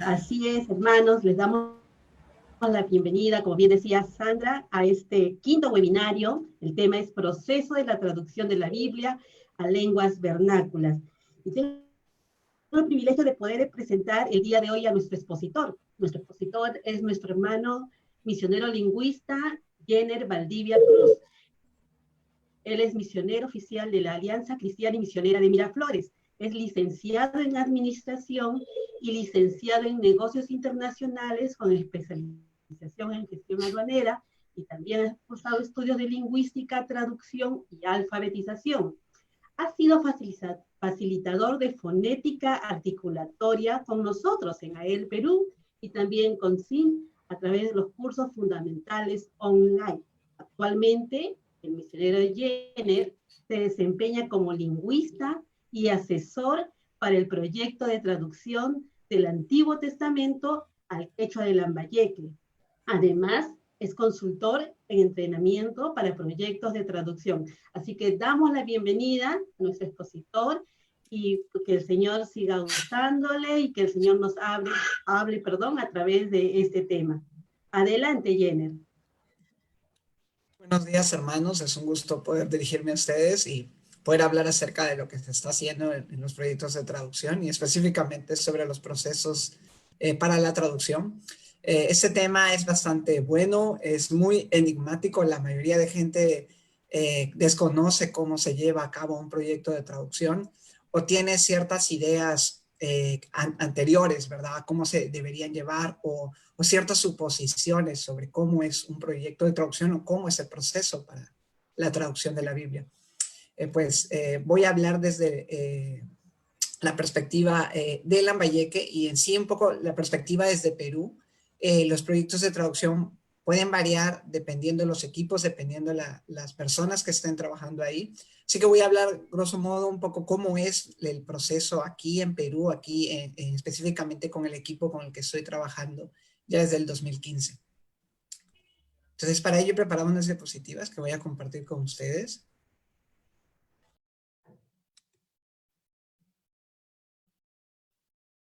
Así es, hermanos, les damos la bienvenida, como bien decía Sandra, a este quinto webinario. El tema es Proceso de la traducción de la Biblia a lenguas vernáculas. Y tengo el privilegio de poder presentar el día de hoy a nuestro expositor. Nuestro expositor es nuestro hermano misionero lingüista, Jenner Valdivia Cruz. Él es misionero oficial de la Alianza Cristiana y Misionera de Miraflores. Es licenciado en Administración y licenciado en Negocios Internacionales con especialización en Gestión Aduanera, y también ha cursado estudios de Lingüística, Traducción y Alfabetización. Ha sido facilitador de fonética articulatoria con nosotros en AEL Perú y también con SIN a través de los cursos fundamentales online. Actualmente, el misionero Jenner se desempeña como lingüista y asesor para el proyecto de traducción del Antiguo Testamento al quechua de Lambayeque. Además, es consultor en entrenamiento para proyectos de traducción. Así que damos la bienvenida a nuestro expositor y que el Señor siga usándole y que el Señor nos hable a través de este tema. Adelante, Jenner. Buenos días, hermanos. Es un gusto poder dirigirme a ustedes y poder hablar acerca de lo que se está haciendo en los proyectos de traducción y específicamente sobre los procesos para la traducción. Este tema es bastante bueno, es muy enigmático. La mayoría de gente desconoce cómo se lleva a cabo un proyecto de traducción o tiene ciertas ideas anteriores, ¿verdad? Cómo se deberían llevar o ciertas suposiciones sobre cómo es un proyecto de traducción o cómo es el proceso para la traducción de la Biblia. Voy a hablar desde la perspectiva de Lambayeque y en sí un poco la perspectiva desde Perú. Los proyectos de traducción pueden variar dependiendo de los equipos, dependiendo de las personas que estén trabajando ahí. Así que voy a hablar, grosso modo, un poco cómo es el proceso aquí en Perú, aquí específicamente con el equipo con el que estoy trabajando ya desde el 2015. Entonces, para ello he preparado unas diapositivas que voy a compartir con ustedes.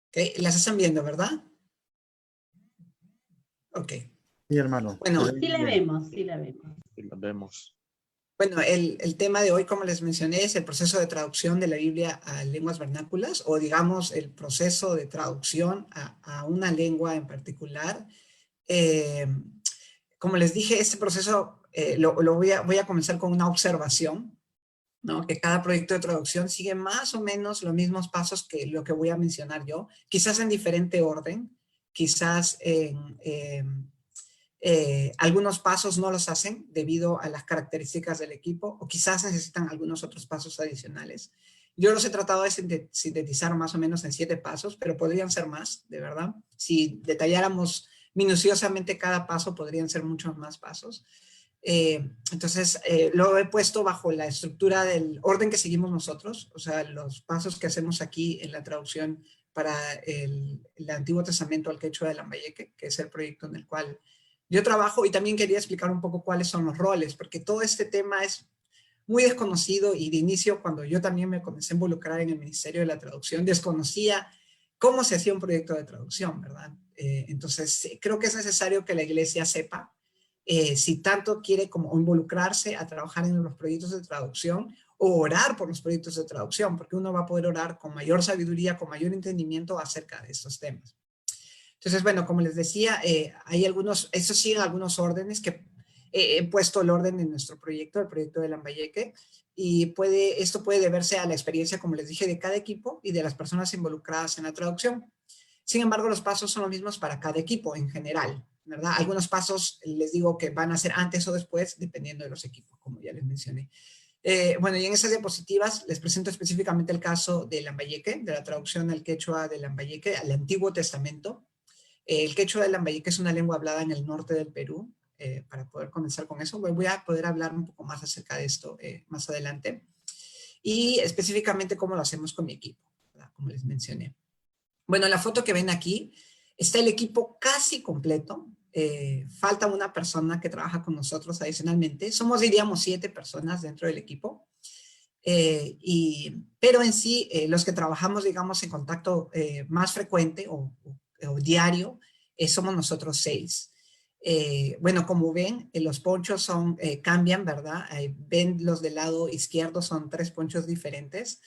Okay, las están viendo, ¿verdad? Ok. Sí, hermano. Bueno, Sí la vemos, sí la vemos. Sí, la vemos. Bueno, el tema de hoy, como les mencioné, es el proceso de traducción de la Biblia a lenguas vernáculas, o digamos, el proceso de traducción a una lengua en particular. Como les dije, este proceso voy a comenzar con una observación, ¿no? Que cada proyecto de traducción sigue más o menos los mismos pasos que lo que voy a mencionar yo, quizás en diferente orden, quizás algunos pasos no los hacen debido a las características del equipo o quizás necesitan algunos otros pasos adicionales. Yo los he tratado de sintetizar más o menos en 7 pasos, pero podrían ser más, de verdad. Si detalláramos minuciosamente cada paso, podrían ser muchos más pasos. Entonces, lo he puesto bajo la estructura del orden que seguimos nosotros, o sea, los pasos que hacemos aquí en la traducción para el Antiguo Testamento al quechua de Lambayeque, que es el proyecto en el cual yo trabajo, y también quería explicar un poco cuáles son los roles, porque todo este tema es muy desconocido y de inicio, cuando yo también me comencé a involucrar en el Ministerio de la Traducción, desconocía cómo se hacía un proyecto de traducción, ¿verdad? Entonces, creo que es necesario que la iglesia sepa si tanto quiere como involucrarse a trabajar en los proyectos de traducción o orar por los proyectos de traducción, porque uno va a poder orar con mayor sabiduría, con mayor entendimiento acerca de estos temas. Entonces, bueno, como les decía, hay algunos, estos siguen algunos órdenes que he puesto el orden en nuestro proyecto, el proyecto de Lambayeque, y esto puede deberse a la experiencia, como les dije, de cada equipo y de las personas involucradas en la traducción. Sin embargo, los pasos son los mismos para cada equipo en general, ¿verdad? Algunos pasos les digo que van a ser antes o después, dependiendo de los equipos, como ya les mencioné. Bueno, y en esas diapositivas les presento específicamente el caso de Lambayeque, de la traducción al quechua de Lambayeque al Antiguo Testamento. El quechua de Lambayeque es una lengua hablada en el norte del Perú. Para poder comenzar con eso, voy a poder hablar un poco más acerca de esto más adelante. Y específicamente cómo lo hacemos con mi equipo, ¿verdad? Como les mencioné. Bueno, en la foto que ven aquí está el equipo casi completo. Falta una persona que trabaja con nosotros adicionalmente. Somos, diríamos, 7 personas dentro del equipo. Pero en sí, los que trabajamos, digamos, en contacto más frecuente o o diario, somos nosotros 6. Bueno, como ven, los ponchos son, cambian, ¿verdad? Ven los del lado izquierdo, son 3 ponchos diferentes,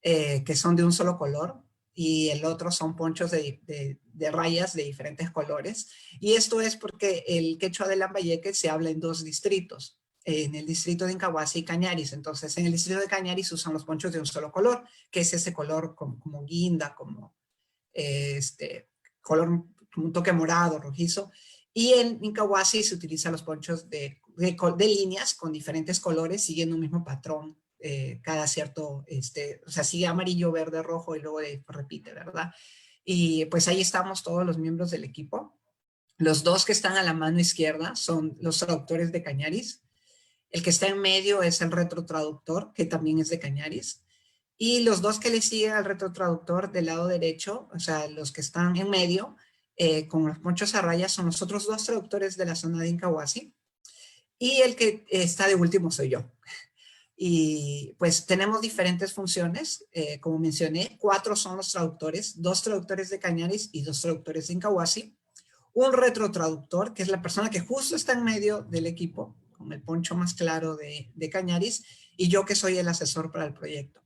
que son de un solo color, y el otro son ponchos de rayas de diferentes colores. Y esto es porque el quechua de Lambayeque se habla en 2 distritos, en el distrito de Incahuasi y Cañaris. Entonces, en el distrito de Cañaris usan los ponchos de un solo color, que es ese color como guinda, como color, como un toque morado, rojizo. Y en Incahuasi se utilizan los ponchos de líneas con diferentes colores, siguiendo un mismo patrón. Cada cierto, o sea, sigue amarillo, verde, rojo y luego repite, ¿verdad? Y pues ahí estamos todos los miembros del equipo. Los 2 que están a la mano izquierda son los traductores de Cañaris. El que está en medio es el retrotraductor, que también es de Cañaris. Y los 2 que le siguen al retrotraductor del lado derecho, o sea, los que están en medio, con los ponchos a rayas, son los otros 2 traductores de la zona de Incahuasi. Y el que está de último soy yo. Y pues tenemos diferentes funciones, como mencioné, 4 son los traductores, 2 traductores de Cañaris y 2 traductores de Incahuasi, un retrotraductor, que es la persona que justo está en medio del equipo, con el poncho más claro de Cañaris, y yo que soy el asesor para el proyecto.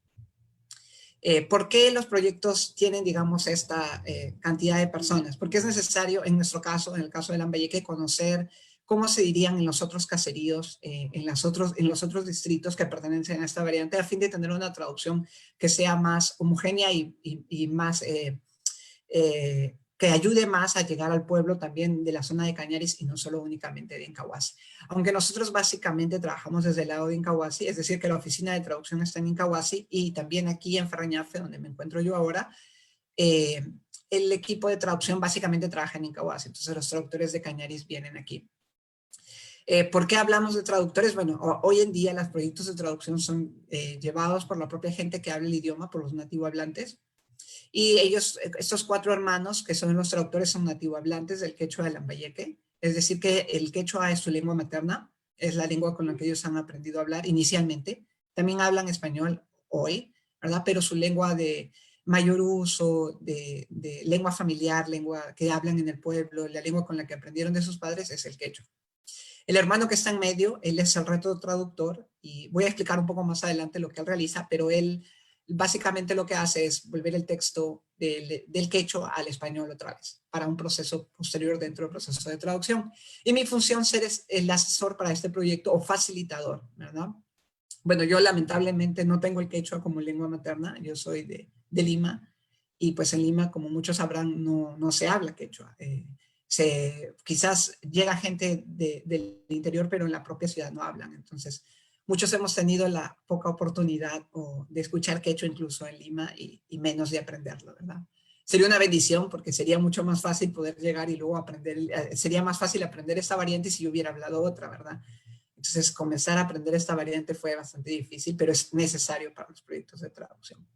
¿Por qué los proyectos tienen, digamos, esta cantidad de personas? Porque es necesario, en nuestro caso, en el caso de Lambayeque, conocer cómo se dirían en los otros caseríos, en los otros distritos que pertenecen a esta variante, a fin de tener una traducción que sea más homogénea y más, que ayude más a llegar al pueblo también de la zona de Cañaris y no solo únicamente de Incahuasi. Aunque nosotros básicamente trabajamos desde el lado de Incahuasi, es decir, que la oficina de traducción está en Incahuasi y también aquí en Ferrañafe, donde me encuentro yo ahora, el equipo de traducción básicamente trabaja en Incahuasi, entonces los traductores de Cañaris vienen aquí. ¿Por qué hablamos de traductores? Bueno, hoy en día los proyectos de traducción son llevados por la propia gente que habla el idioma, por los nativo hablantes. Y ellos, estos 4 hermanos, que son los traductores, son nativo hablantes del quechua de Lambayeque. Es decir, que el quechua es su lengua materna, es la lengua con la que ellos han aprendido a hablar inicialmente. También hablan español hoy, ¿verdad? Pero su lengua de mayor uso, de lengua familiar, lengua que hablan en el pueblo, la lengua con la que aprendieron de sus padres es el quechua. El hermano que está en medio, él es el retrotraductor y voy a explicar un poco más adelante lo que él realiza, pero él básicamente lo que hace es volver el texto del quechua al español otra vez, para un proceso posterior dentro del proceso de traducción. Y mi función es el asesor para este proyecto o facilitador, ¿verdad? Bueno, yo lamentablemente no tengo el quechua como lengua materna, yo soy de Lima, y pues en Lima, como muchos sabrán, no se habla quechua. Quizás llega gente del interior, pero en la propia ciudad no hablan. Entonces, muchos hemos tenido la poca oportunidad de escuchar quechua incluso en Lima y menos de aprenderlo, ¿verdad? Sería una bendición porque sería mucho más fácil poder llegar y luego aprender, sería más fácil aprender esta variante si yo hubiera hablado otra, ¿verdad? Entonces, comenzar a aprender esta variante fue bastante difícil, pero es necesario para los proyectos de traducción.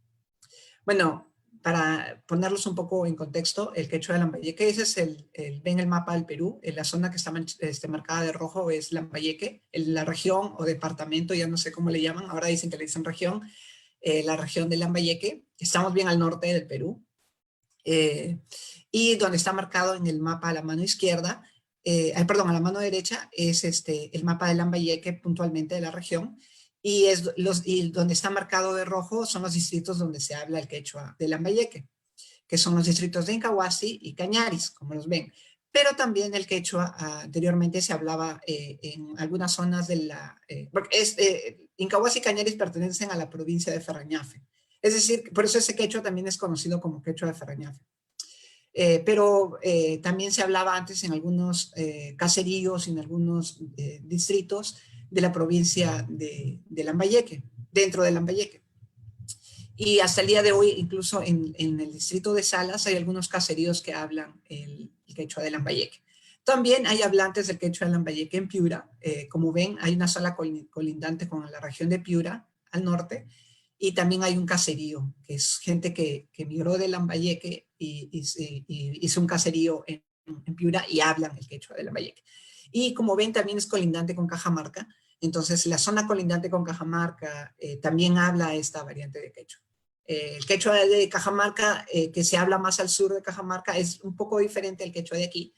Bueno, para ponerlos un poco en contexto, el quechua de Lambayeque, ese es ven el mapa del Perú, en la zona que está marcada de rojo es Lambayeque, la región o departamento, ya no sé cómo le llaman, ahora dicen que le dicen región, la región de Lambayeque, estamos bien al norte del Perú, y donde está marcado en el mapa a la mano izquierda, perdón, a la mano derecha es el mapa de Lambayeque puntualmente de la región, y donde está marcado de rojo son los distritos donde se habla el quechua de Lambayeque, que son los distritos de Incahuasi y Cañaris, como los ven. Pero también el quechua anteriormente se hablaba en algunas zonas de la... Incahuasi y Cañaris pertenecen a la provincia de Ferrañafe. Es decir, por eso ese quechua también es conocido como quechua de Ferrañafe. Pero también se hablaba antes en algunos caseríos, en algunos distritos de la provincia de Lambayeque, dentro de Lambayeque. Y hasta el día de hoy, incluso en el distrito de Salas, hay algunos caseríos que hablan el quechua de Lambayeque. También hay hablantes del quechua de Lambayeque en Piura. Como ven, hay una zona colindante con la región de Piura, al norte, y también hay un caserío, que es gente que migró de Lambayeque y hizo un caserío en Piura y hablan el quechua de Lambayeque. Y como ven, también es colindante con Cajamarca. Entonces, la zona colindante con Cajamarca también habla esta variante de quechua. El quechua de Cajamarca, que se habla más al sur de Cajamarca, es un poco diferente al quechua de aquí,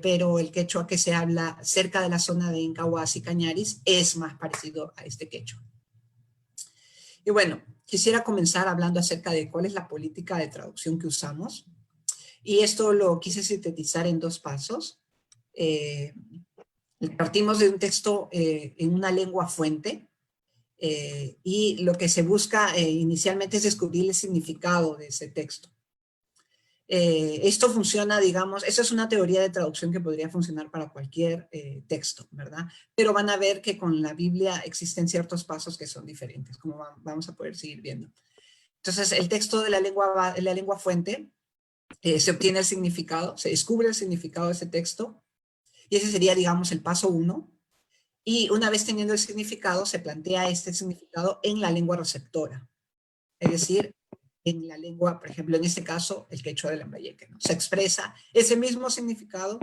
pero el quechua que se habla cerca de la zona de Incahuasi y Cañaris es más parecido a este quechua. Y bueno, quisiera comenzar hablando acerca de cuál es la política de traducción que usamos. Y esto lo quise sintetizar en 2 pasos. Partimos de un texto en una lengua fuente, y lo que se busca inicialmente es descubrir el significado de ese texto. Esto funciona, digamos, esa es una teoría de traducción que podría funcionar para cualquier texto, ¿verdad? Pero van a ver que con la Biblia existen ciertos pasos que son diferentes, como vamos a poder seguir viendo. Entonces, el texto de la lengua fuente, se obtiene el significado, se descubre el significado de ese texto, y ese sería, digamos, el paso 1. Y una vez teniendo el significado, se plantea este significado en la lengua receptora. Es decir, en la lengua, por ejemplo, en este caso, el quechua del Lambayeque, ¿no? Se expresa ese mismo significado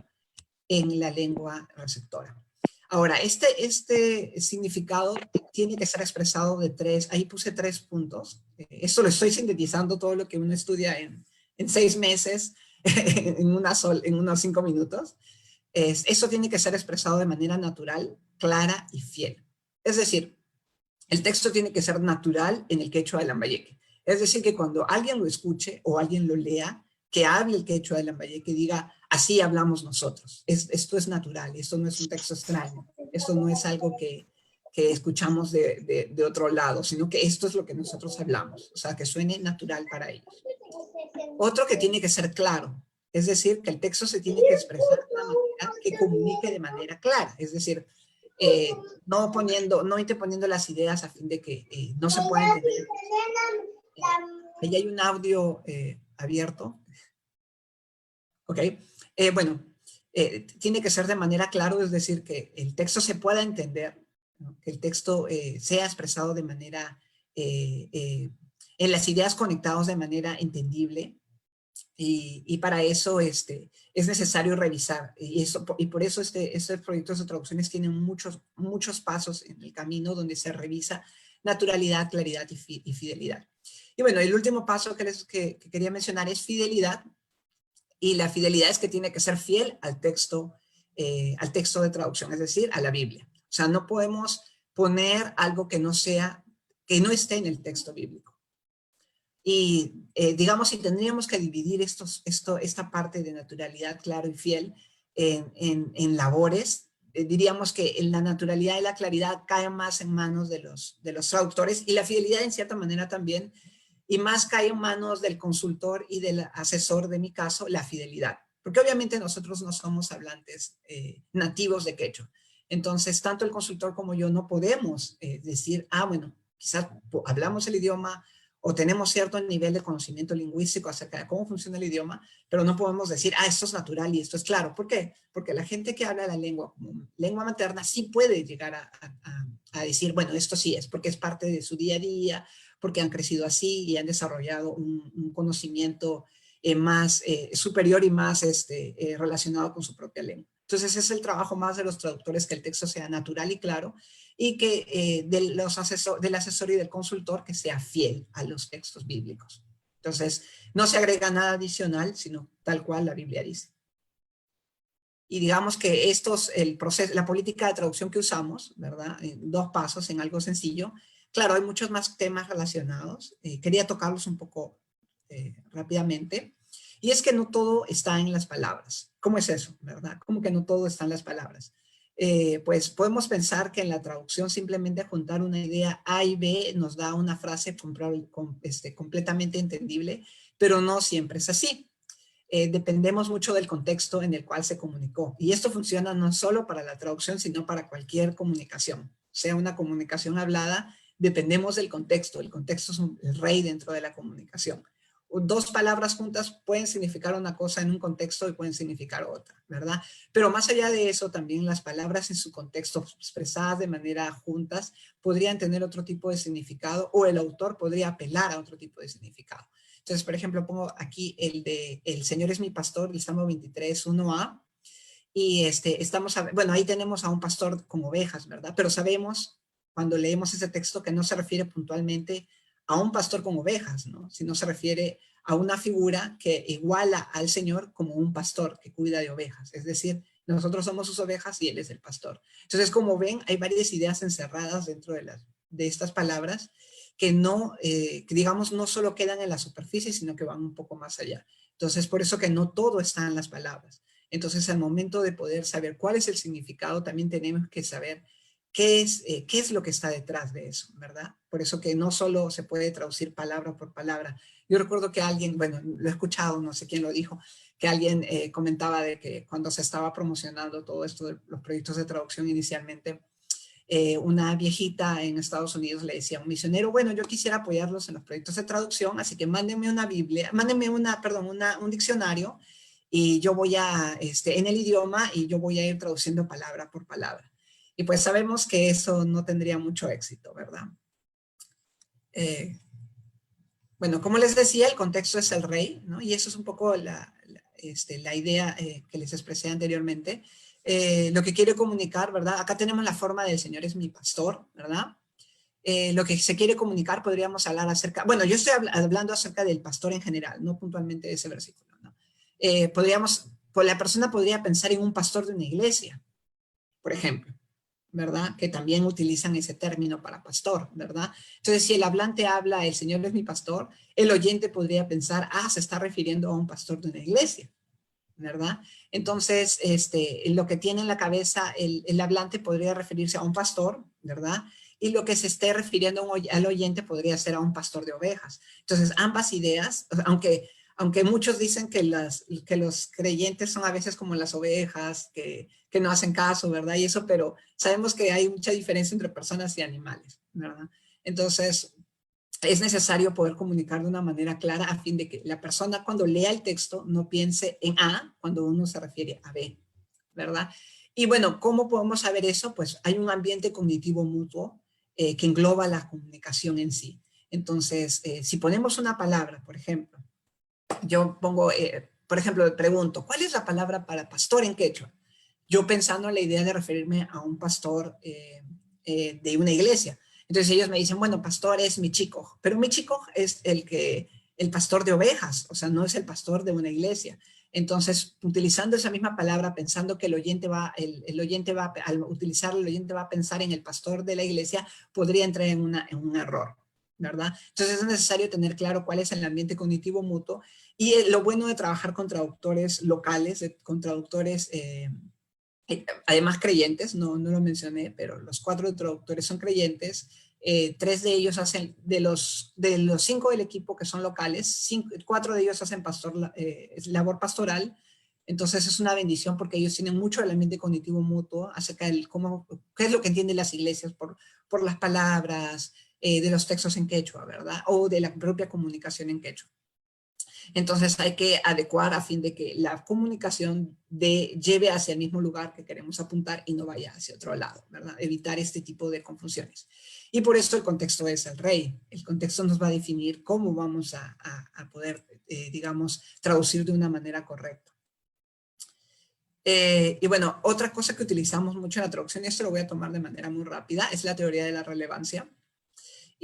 en la lengua receptora. Ahora, este significado tiene que ser expresado de 3, ahí puse 3 puntos. Esto lo estoy sintetizando todo lo que uno estudia en 6 meses, en unos 5 minutos. Eso tiene que ser expresado de manera natural, clara y fiel. Es decir, el texto tiene que ser natural en el quechua del Lambayeque. Es decir, que cuando alguien lo escuche o alguien lo lea, que hable el quechua del Lambayeque, diga, así hablamos nosotros. Esto es natural, esto no es un texto extraño, esto no es algo que escuchamos de otro lado, sino que esto es lo que nosotros hablamos, o sea, que suene natural para ellos. Otro que tiene que ser claro, es decir, que el texto se tiene que expresar de una manera que comunique de manera clara, es decir, no interponiendo las ideas a fin de que no se pueda entender. Ahí hay un audio abierto. Ok. Bueno, tiene que ser de manera clara, es decir, que el texto se pueda entender, ¿no? Que el texto sea expresado de manera, en las ideas conectadas de manera entendible. Y para eso es necesario revisar. Y por eso estos proyectos de traducciones tienen muchos pasos en el camino donde se revisa naturalidad, claridad y fidelidad. Y bueno, el último paso que quería mencionar es fidelidad. Y la fidelidad es que tiene que ser fiel al texto de traducción, es decir, a la Biblia. O sea, no podemos poner algo que no esté en el texto bíblico. Y digamos, si tendríamos que dividir esta parte de naturalidad, claro y fiel, en labores, diríamos que la naturalidad y la claridad caen más en manos de los traductores, y la fidelidad en cierta manera también, y más cae en manos del consultor y del asesor, de mi caso, la fidelidad. Porque obviamente nosotros no somos hablantes nativos de quechua. Entonces, tanto el consultor como yo no podemos decir, bueno, quizás hablamos el idioma, o tenemos cierto nivel de conocimiento lingüístico acerca de cómo funciona el idioma, pero no podemos decir, esto es natural y esto es claro. ¿Por qué? Porque la gente que habla la lengua como lengua materna sí puede llegar a decir, bueno, esto sí es, porque es parte de su día a día, porque han crecido así y han desarrollado un conocimiento más superior y más relacionado con su propia lengua. Entonces es el trabajo más de los traductores, que el texto sea natural y claro, y que del asesor y del consultor que sea fiel a los textos bíblicos. Entonces, no se agrega nada adicional, sino tal cual la Biblia dice. Y digamos que la política de traducción que usamos, ¿verdad? En 2 pasos, en algo sencillo. Claro, hay muchos más temas relacionados. Quería tocarlos un poco rápidamente. Y es que no todo está en las palabras. ¿Cómo es eso, verdad? ¿Cómo que no todo está en las palabras? Pues podemos pensar que en la traducción simplemente juntar una idea A y B nos da una frase completamente entendible, pero no siempre es así. Dependemos mucho del contexto en el cual se comunicó. Y esto funciona no solo para la traducción, sino para cualquier comunicación. Sea una comunicación hablada, dependemos del contexto. El contexto es el rey dentro de la comunicación. 2 palabras juntas pueden significar una cosa en un contexto y pueden significar otra, ¿verdad? Pero más allá de eso, también las palabras en su contexto expresadas de manera juntas podrían tener otro tipo de significado, o el autor podría apelar a otro tipo de significado. Entonces, por ejemplo, pongo aquí el Señor es mi pastor, el Salmo 23, 1a, y bueno, ahí tenemos a un pastor con ovejas, ¿verdad? Pero sabemos, cuando leemos ese texto, que no se refiere puntualmente a un pastor con ovejas, ¿no? Sino se refiere a una figura que iguala al Señor como un pastor que cuida de ovejas. Es decir, nosotros somos sus ovejas y Él es el pastor. Entonces, como ven, hay varias ideas encerradas dentro de estas palabras que no, que digamos, no solo quedan en la superficie, sino que van un poco más allá. Entonces, por eso que no todo está en las palabras. Entonces, al momento de poder saber cuál es el significado, también tenemos que saber qué es lo que está detrás de eso, ¿verdad? Por eso que no solo se puede traducir palabra por palabra. Yo recuerdo que alguien, bueno, lo he escuchado, no sé quién lo dijo, que alguien comentaba de que cuando se estaba promocionando todo esto de los proyectos de traducción inicialmente, una viejita en Estados Unidos le decía a un misionero, bueno, yo quisiera apoyarlos en los proyectos de traducción, así que mándenme una Biblia, mándenme un diccionario y yo voy en el idioma y yo voy a ir traduciendo palabra por palabra. Y pues sabemos que eso no tendría mucho éxito, ¿verdad? Bueno, como les decía, el contexto es el rey, ¿no? Y eso es un poco la idea que les expresé anteriormente. Lo que quiere comunicar, ¿verdad? Acá tenemos la forma del Señor es mi pastor, ¿verdad? Lo que se quiere comunicar, podríamos hablar acerca, bueno, yo estoy hablando acerca del pastor en general, no puntualmente de ese versículo, ¿no? Pues la persona podría pensar en un pastor de una iglesia, por ejemplo, ¿verdad? Que también utilizan ese término para pastor, ¿verdad? Entonces, si el hablante habla, el Señor es mi pastor, el oyente podría pensar, se está refiriendo a un pastor de una iglesia, ¿verdad? Entonces, lo que tiene en la cabeza el hablante podría referirse a un pastor, ¿verdad? Y lo que se esté refiriendo al oyente podría ser a un pastor de ovejas. Entonces, ambas ideas, aunque muchos dicen que los creyentes son a veces como las ovejas, que no hacen caso, ¿verdad? Y eso, pero sabemos que hay mucha diferencia entre personas y animales, ¿verdad? Entonces, es necesario poder comunicar de una manera clara a fin de que la persona cuando lea el texto no piense en A cuando uno se refiere a B, ¿verdad? Y bueno, ¿cómo podemos saber eso? Pues hay un ambiente cognitivo mutuo que engloba la comunicación en sí. Entonces, si ponemos una palabra, por ejemplo, yo pongo, por ejemplo, pregunto, ¿cuál es la palabra para pastor en quechua? Yo pensando en la idea de referirme a un pastor de una iglesia. Entonces ellos me dicen, bueno, pastor es mi chico, pero mi chico es el pastor de ovejas, o sea, no es el pastor de una iglesia. Entonces, utilizando esa misma palabra, pensando que el oyente al utilizarlo, el oyente va a pensar en el pastor de la iglesia, podría entrar en un error, ¿verdad? Entonces es necesario tener claro cuál es el ambiente cognitivo mutuo y lo bueno de trabajar con traductores locales, con traductores además creyentes, no lo mencioné, pero los 4 traductores son creyentes, 3 de ellos hacen, de los 5 del equipo que son locales, 4 de ellos hacen labor pastoral, entonces es una bendición porque ellos tienen mucho del ambiente cognitivo mutuo acerca de qué es lo que entienden las iglesias por las palabras de los textos en quechua, ¿verdad? O de la propia comunicación en quechua. Entonces hay que adecuar a fin de que la comunicación lleve hacia el mismo lugar que queremos apuntar y no vaya hacia otro lado, ¿verdad? Evitar este tipo de confusiones. Y por eso el contexto es el rey. El contexto nos va a definir cómo vamos a poder, digamos, traducir de una manera correcta. Y bueno, otra cosa que utilizamos mucho en la traducción, y esto lo voy a tomar de manera muy rápida, es la teoría de la relevancia.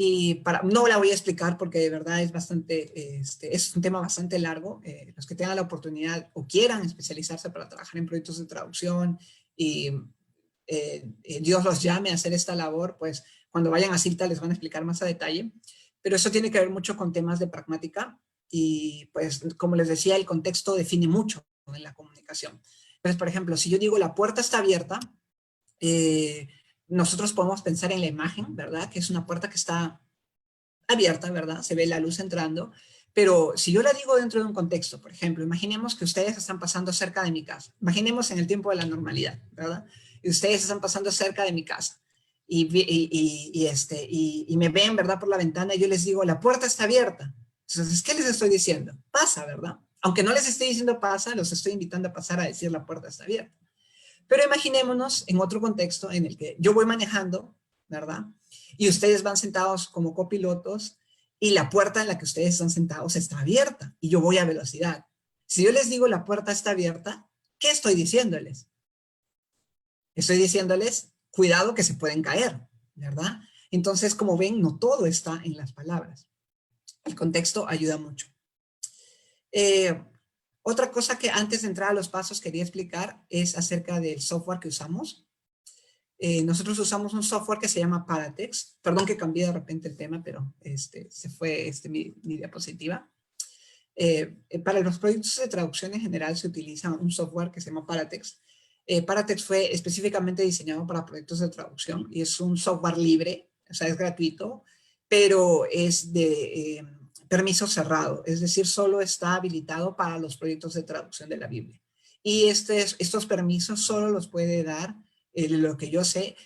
Y no la voy a explicar porque de verdad es un tema bastante largo. Los que tengan la oportunidad o quieran especializarse para trabajar en proyectos de traducción y Dios los llame a hacer esta labor, pues cuando vayan a CILTA les van a explicar más a detalle. Pero eso tiene que ver mucho con temas de pragmática y pues como les decía, el contexto define mucho en la comunicación. Entonces, por ejemplo, si yo digo la puerta está abierta, nosotros podemos pensar en la imagen, ¿verdad? Que es una puerta que está abierta, ¿verdad? Se ve la luz entrando, pero si yo la digo dentro de un contexto, por ejemplo, imaginemos que ustedes están pasando cerca de mi casa, imaginemos en el tiempo de la normalidad, ¿verdad? Y ustedes están pasando cerca de mi casa y me ven, ¿verdad? Por la ventana y yo les digo, la puerta está abierta. Entonces, ¿qué les estoy diciendo? Pasa, ¿verdad? Aunque no les esté diciendo pasa, los estoy invitando a pasar a decir la puerta está abierta. Pero imaginémonos en otro contexto en el que yo voy manejando, ¿verdad? Y ustedes van sentados como copilotos y la puerta en la que ustedes están sentados está abierta y yo voy a velocidad. Si yo les digo la puerta está abierta, ¿qué estoy diciéndoles? Estoy diciéndoles, cuidado que se pueden caer, ¿verdad? Entonces, como ven, no todo está en las palabras. El contexto ayuda mucho. Otra cosa que antes de entrar a los pasos quería explicar es acerca del software que usamos. Nosotros usamos un software que se llama Paratext. Perdón que cambié de repente el tema, pero se fue mi diapositiva. Para los proyectos de traducción en general se utiliza un software que se llama Paratext. Paratext fue específicamente diseñado para proyectos de traducción y es un software libre, o sea, es gratuito, pero es de permiso cerrado, es decir, solo está habilitado para los proyectos de traducción de la Biblia. Y estos permisos solo los puede dar, lo que yo sé,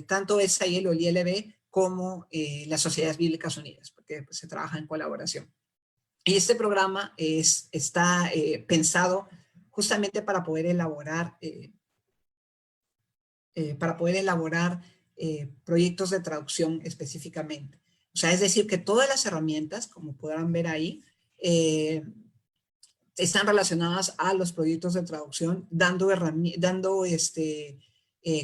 tanto SAIL o el ILB como las Sociedades Bíblicas Unidas, porque pues, se trabaja en colaboración. Y este programa está pensado justamente para poder elaborar, proyectos de traducción específicamente. O sea, es decir, que todas las herramientas, como podrán ver ahí, están relacionadas a los proyectos de traducción, dando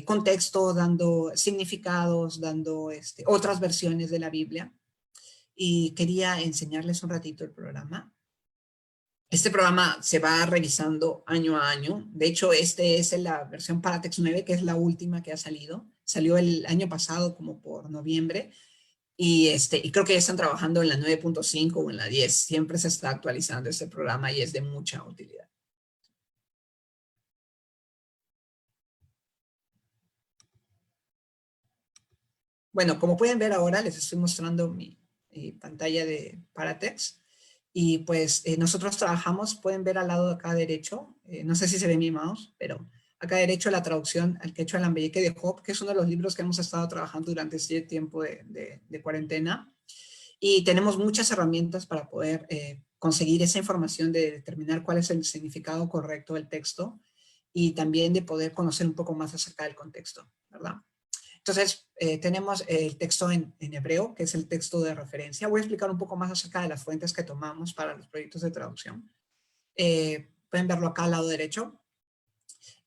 contexto, dando significados, dando otras versiones de la Biblia. Y quería enseñarles un ratito el programa. Este programa se va revisando año a año. De hecho, es la versión Paratext 9, que es la última que ha salido. Salió el año pasado como por noviembre. Y creo que ya están trabajando en la 9.5 o en la 10. Siempre se está actualizando este programa y es de mucha utilidad. Bueno, como pueden ver ahora, les estoy mostrando mi pantalla de Paratext. Y pues nosotros trabajamos, pueden ver al lado de acá derecho, no sé si se ve mi mouse, pero acá derecho la traducción al quechua Lambayeque de Job, que es uno de los libros que hemos estado trabajando durante este tiempo de cuarentena. Y tenemos muchas herramientas para poder conseguir esa información de determinar cuál es el significado correcto del texto y también de poder conocer un poco más acerca del contexto, ¿verdad? Entonces, tenemos el texto en hebreo, que es el texto de referencia. Voy a explicar un poco más acerca de las fuentes que tomamos para los proyectos de traducción. Pueden verlo acá al lado derecho.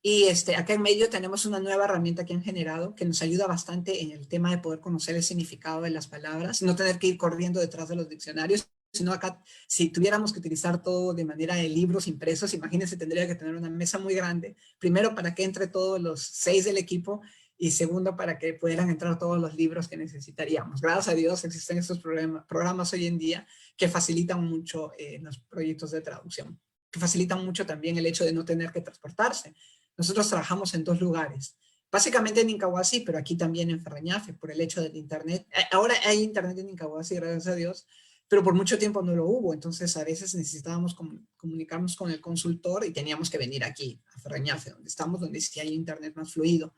Y acá en medio tenemos una nueva herramienta que han generado que nos ayuda bastante en el tema de poder conocer el significado de las palabras, no tener que ir corriendo detrás de los diccionarios, sino acá, si tuviéramos que utilizar todo de manera de libros impresos, imagínense, tendría que tener una mesa muy grande, primero para que entre todos los 6 del equipo, y segundo, para que pudieran entrar todos los libros que necesitaríamos. Gracias a Dios existen estos programas hoy en día que facilitan mucho los proyectos de traducción, que facilitan mucho también el hecho de no tener que transportarse. Nosotros trabajamos en 2 lugares, básicamente en Incahuasi, pero aquí también en Ferreñafe, por el hecho del internet. Ahora hay internet en Incahuasi, gracias a Dios, pero por mucho tiempo no lo hubo, entonces a veces necesitábamos comunicarnos con el consultor y teníamos que venir aquí, a Ferreñafe, donde estamos, donde sí hay internet más fluido.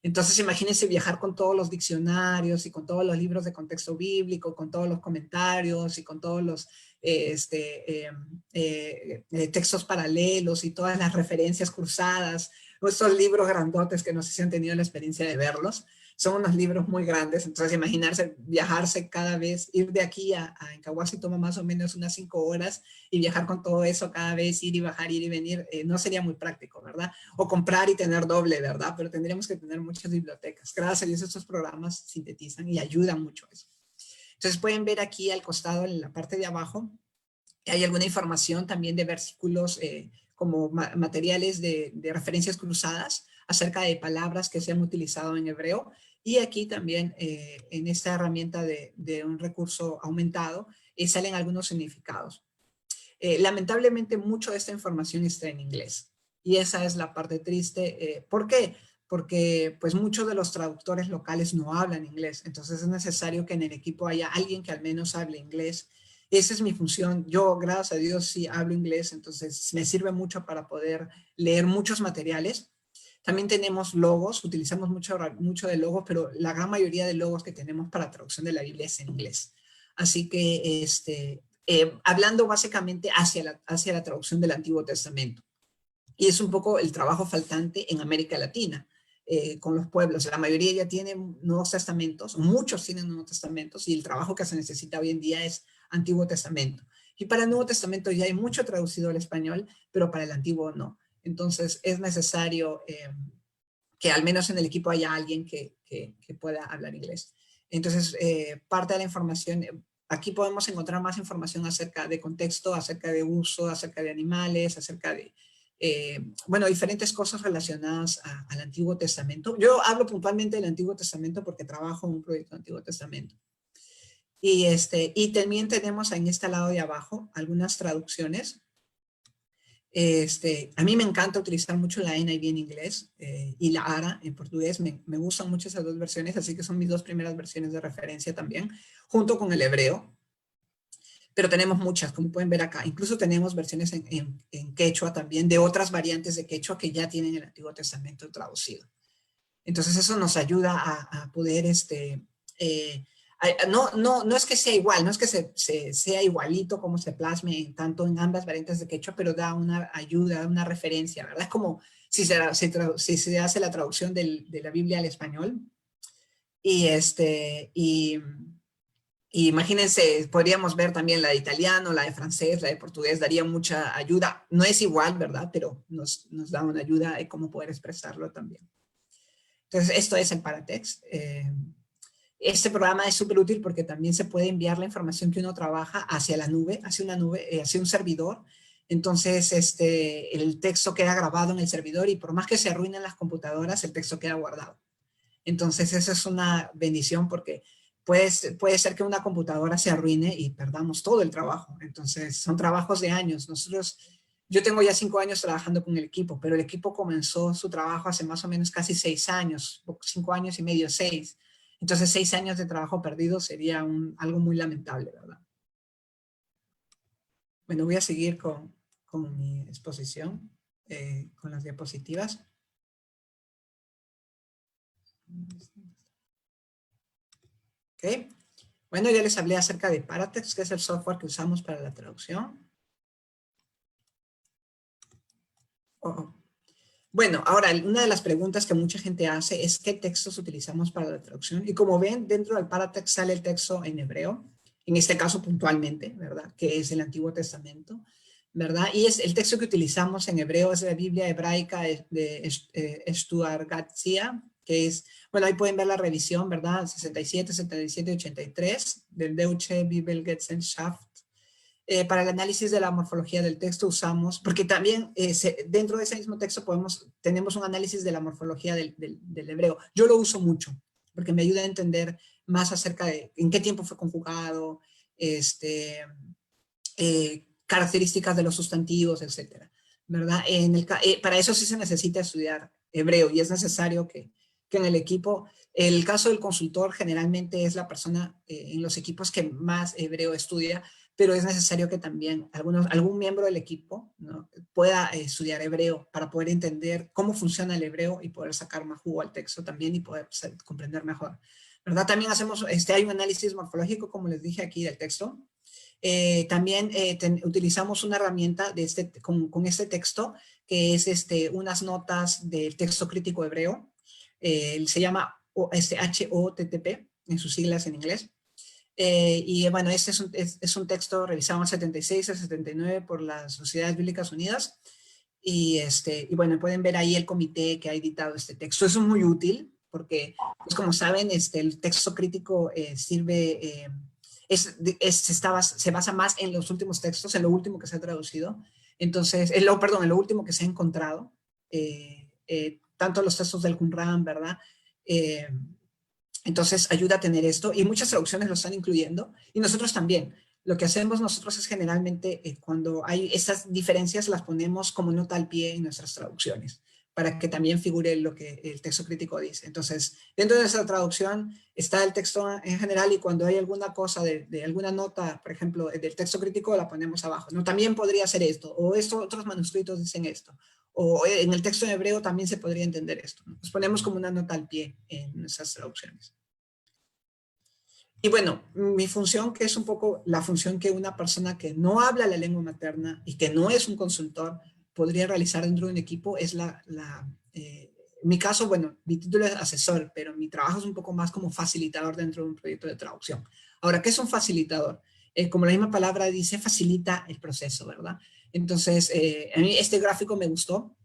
Entonces, imagínense viajar con todos los diccionarios y con todos los libros de contexto bíblico, con todos los comentarios y con todos los textos paralelos y todas las referencias cruzadas, estos libros grandotes que no sé si han tenido la experiencia de verlos. Son unos libros muy grandes, entonces imaginarse viajarse cada vez, ir de aquí a Incahuasi toma más o menos unas 5 horas y viajar con todo eso cada vez, ir y bajar, ir y venir, no sería muy práctico, ¿verdad? O comprar y tener doble, ¿verdad? Pero tendríamos que tener muchas bibliotecas. Gracias a Dios estos programas sintetizan y ayudan mucho a eso. Entonces pueden ver aquí al costado, en la parte de abajo, hay alguna información también de versículos como materiales de referencias cruzadas acerca de palabras que se han utilizado en hebreo. Y aquí también en esta herramienta de un recurso aumentado salen algunos significados. Lamentablemente mucho de esta información está en inglés. Y esa es la parte triste. ¿Por qué? Porque pues muchos de los traductores locales no hablan inglés. Entonces es necesario que en el equipo haya alguien que al menos hable inglés. Esa es mi función. Yo, gracias a Dios, sí hablo inglés, entonces me sirve mucho para poder leer muchos materiales. También tenemos logos, utilizamos mucho de logos, pero la gran mayoría de logos que tenemos para traducción de la Biblia es en inglés. Así que, hablando básicamente hacia la traducción del Antiguo Testamento. Y es un poco el trabajo faltante en América Latina. Con los pueblos, la mayoría ya tienen Nuevos Testamentos, muchos tienen Nuevos Testamentos, y el trabajo que se necesita hoy en día es Antiguo Testamento. Y para el Nuevo Testamento ya hay mucho traducido al español, pero para el Antiguo no. Entonces es necesario que al menos en el equipo haya alguien que pueda hablar inglés. Entonces, parte de la información, aquí podemos encontrar más información acerca de contexto, acerca de uso, acerca de animales, acerca de, bueno, diferentes cosas relacionadas al Antiguo Testamento. Yo hablo puntualmente del Antiguo Testamento porque trabajo en un proyecto de Antiguo Testamento. Y también tenemos en este lado de abajo algunas traducciones. A mí me encanta utilizar mucho la NIV en inglés y la ARA en portugués. Me gustan mucho esas dos versiones, así que son mis dos primeras versiones de referencia también, junto con el hebreo. Pero tenemos muchas, como pueden ver acá. Incluso tenemos versiones en quechua también, de otras variantes de quechua que ya tienen el Antiguo Testamento traducido. Entonces eso nos ayuda a poder, no es que sea igual, no es que sea igualito como se plasme tanto en ambas variantes de quechua, pero da una ayuda, una referencia, ¿verdad? Es como si se hace la traducción de la Biblia al español. Y imagínense, podríamos ver también la de italiano, la de francés, la de portugués, daría mucha ayuda. No es igual, ¿verdad? Pero nos da una ayuda de cómo poder expresarlo también. Entonces, esto es el Paratext. Este programa es súper útil porque también se puede enviar la información que uno trabaja hacia la nube, hacia una nube, hacia un servidor. Entonces, el texto queda grabado en el servidor y por más que se arruinen las computadoras, el texto queda guardado. Entonces, esa es una bendición porque puede ser que una computadora se arruine y perdamos todo el trabajo. Entonces, son trabajos de años. Yo tengo ya 5 años trabajando con el equipo, pero el equipo comenzó su trabajo hace más o menos casi 6 años, 5 años y medio, 6. Entonces, 6 años de trabajo perdido sería algo muy lamentable, ¿verdad? Bueno, voy a seguir con mi exposición, con las diapositivas. Ok. Bueno, ya les hablé acerca de Paratext, que es el software que usamos para la traducción. Bueno, ahora, una de las preguntas que mucha gente hace es ¿qué textos utilizamos para la traducción? Y como ven, dentro del Paratext sale el texto en hebreo, en este caso puntualmente, ¿verdad? Que es el Antiguo Testamento, ¿verdad? Y el texto que utilizamos en hebreo es la Biblia hebraica de Stuart García, que es, bueno, ahí pueden ver la revisión, ¿verdad? 67, 77, 83 del Deutsche Bibelgesellschaft. Para el análisis de la morfología del texto usamos, porque también dentro de ese mismo texto tenemos un análisis de la morfología del hebreo. Yo lo uso mucho, porque me ayuda a entender más acerca de en qué tiempo fue conjugado, características de los sustantivos, etcétera, ¿verdad? Para eso sí se necesita estudiar hebreo y es necesario que en el equipo, el caso del consultor generalmente es la persona en los equipos que más hebreo estudia, pero es necesario que también algún miembro del equipo, ¿no?, pueda estudiar hebreo para poder entender cómo funciona el hebreo y poder sacar más jugo al texto también y poder comprender mejor, ¿verdad? También hay un análisis morfológico, como les dije aquí, del texto. También utilizamos una herramienta con este texto, que es unas notas del texto crítico hebreo. Se llama HOTTP, en sus siglas en inglés. Y bueno, este es un texto revisado en el 76 al 79 por las Sociedades Bíblicas Unidas. Y bueno, pueden ver ahí el comité que ha editado este texto. Eso es muy útil porque, pues como saben, el texto crítico sirve, se basa más en los últimos textos, en lo último que se ha traducido. Entonces, en lo último que se ha encontrado, tanto los textos del Qumran, ¿verdad? Entonces ayuda a tener esto y muchas traducciones lo están incluyendo y nosotros también. Lo que hacemos nosotros es generalmente cuando hay estas diferencias las ponemos como nota al pie en nuestras traducciones para que también figure lo que el texto crítico dice. Entonces, dentro de nuestra traducción está el texto en general y cuando hay alguna cosa de alguna nota, por ejemplo, del texto crítico, la ponemos abajo. No, también podría ser esto, o otros manuscritos dicen esto, o en el texto en hebreo también se podría entender esto. Nos ponemos como una nota al pie en nuestras traducciones. Y bueno, mi función, que es un poco la función que una persona que no habla la lengua materna y que no es un consultor podría realizar dentro de un equipo, es en mi caso, bueno, mi título es asesor, pero mi trabajo es un poco más como facilitador dentro de un proyecto de traducción. Ahora, ¿qué es un facilitador? Como la misma palabra dice, facilita el proceso, ¿verdad? Entonces, a mí este gráfico me gustó.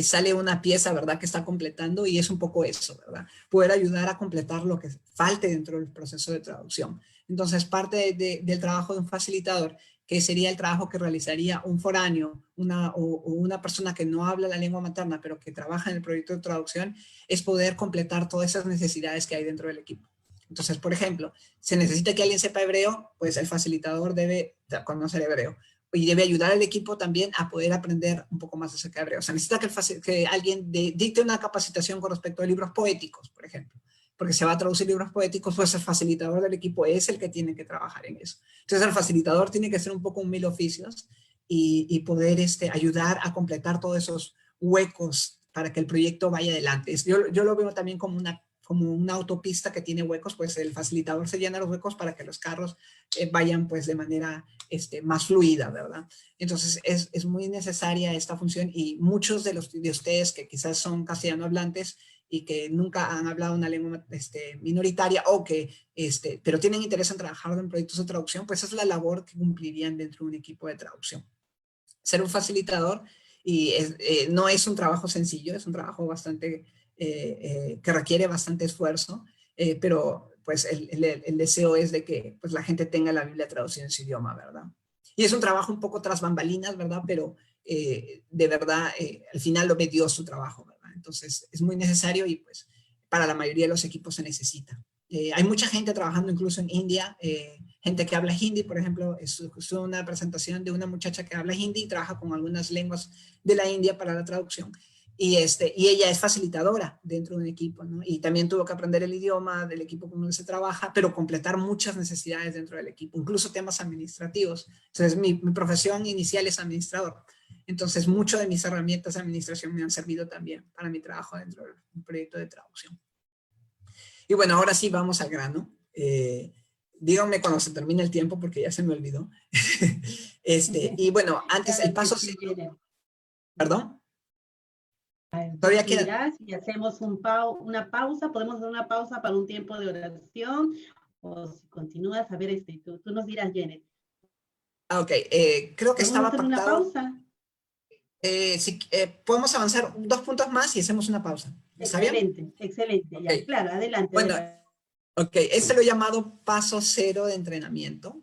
sale una pieza, ¿verdad?, que está completando, y es un poco eso, ¿verdad? Poder ayudar a completar lo que falte dentro del proceso de traducción. Entonces, parte del trabajo de un facilitador, que sería el trabajo que realizaría un foráneo, o una persona que no habla la lengua materna, pero que trabaja en el proyecto de traducción, es poder completar todas esas necesidades que hay dentro del equipo. Entonces, por ejemplo, se necesita que alguien sepa hebreo, pues el facilitador debe conocer hebreo. Y debe ayudar al equipo también a poder aprender un poco más acerca de hebreo. O sea, necesita que alguien dicte una capacitación con respecto a libros poéticos, por ejemplo, porque se va a traducir libros poéticos, pues el facilitador del equipo es el que tiene que trabajar en eso. Entonces, el facilitador tiene que ser un poco un mil oficios y poder ayudar a completar todos esos huecos para que el proyecto vaya adelante. Yo lo veo también como una autopista que tiene huecos, pues el facilitador se llena los huecos para que los carros vayan pues de manera más fluida, ¿verdad? Entonces es muy necesaria esta función, y muchos de ustedes que quizás son castellano hablantes y que nunca han hablado una lengua minoritaria, o que, pero tienen interés en trabajar en proyectos de traducción, pues es la labor que cumplirían dentro de un equipo de traducción. Ser un facilitador no es un trabajo sencillo, es un trabajo bastante que requiere bastante esfuerzo, pero pues el deseo es de que pues, la gente tenga la Biblia traducida en su idioma, ¿verdad? Y es un trabajo un poco tras bambalinas, ¿verdad? Pero de verdad, al final lo ve Dios su trabajo, ¿verdad? Entonces es muy necesario, y pues para la mayoría de los equipos se necesita. Hay mucha gente trabajando incluso en India, gente que habla hindi, por ejemplo. Es una presentación de una muchacha que habla hindi y trabaja con algunas lenguas de la India para la traducción. Y ella es facilitadora dentro de un equipo, ¿no? Y también tuvo que aprender el idioma del equipo con el que se trabaja, pero completar muchas necesidades dentro del equipo, incluso temas administrativos. Entonces, mi profesión inicial es administrador. Entonces, mucho de mis herramientas de administración me han servido también para mi trabajo dentro del proyecto de traducción. Y bueno, ahora sí vamos al grano. Díganme cuando se termine el tiempo, porque ya se me olvidó. Y bueno, antes el paso... ¿Perdón? Todavía queda. Dirás, y hacemos una pausa, podemos hacer una pausa para un tiempo de oración, o si continúas, a ver, tú nos dirás, Janet. Ok, creo que estaba hacer pactado. Una pausa? Podemos avanzar 2 puntos más y hacemos una pausa. ¿Está excelente, bien? Excelente, okay. Ya, claro, adelante. Bueno, adelante. Ok, lo he llamado paso 0 de entrenamiento.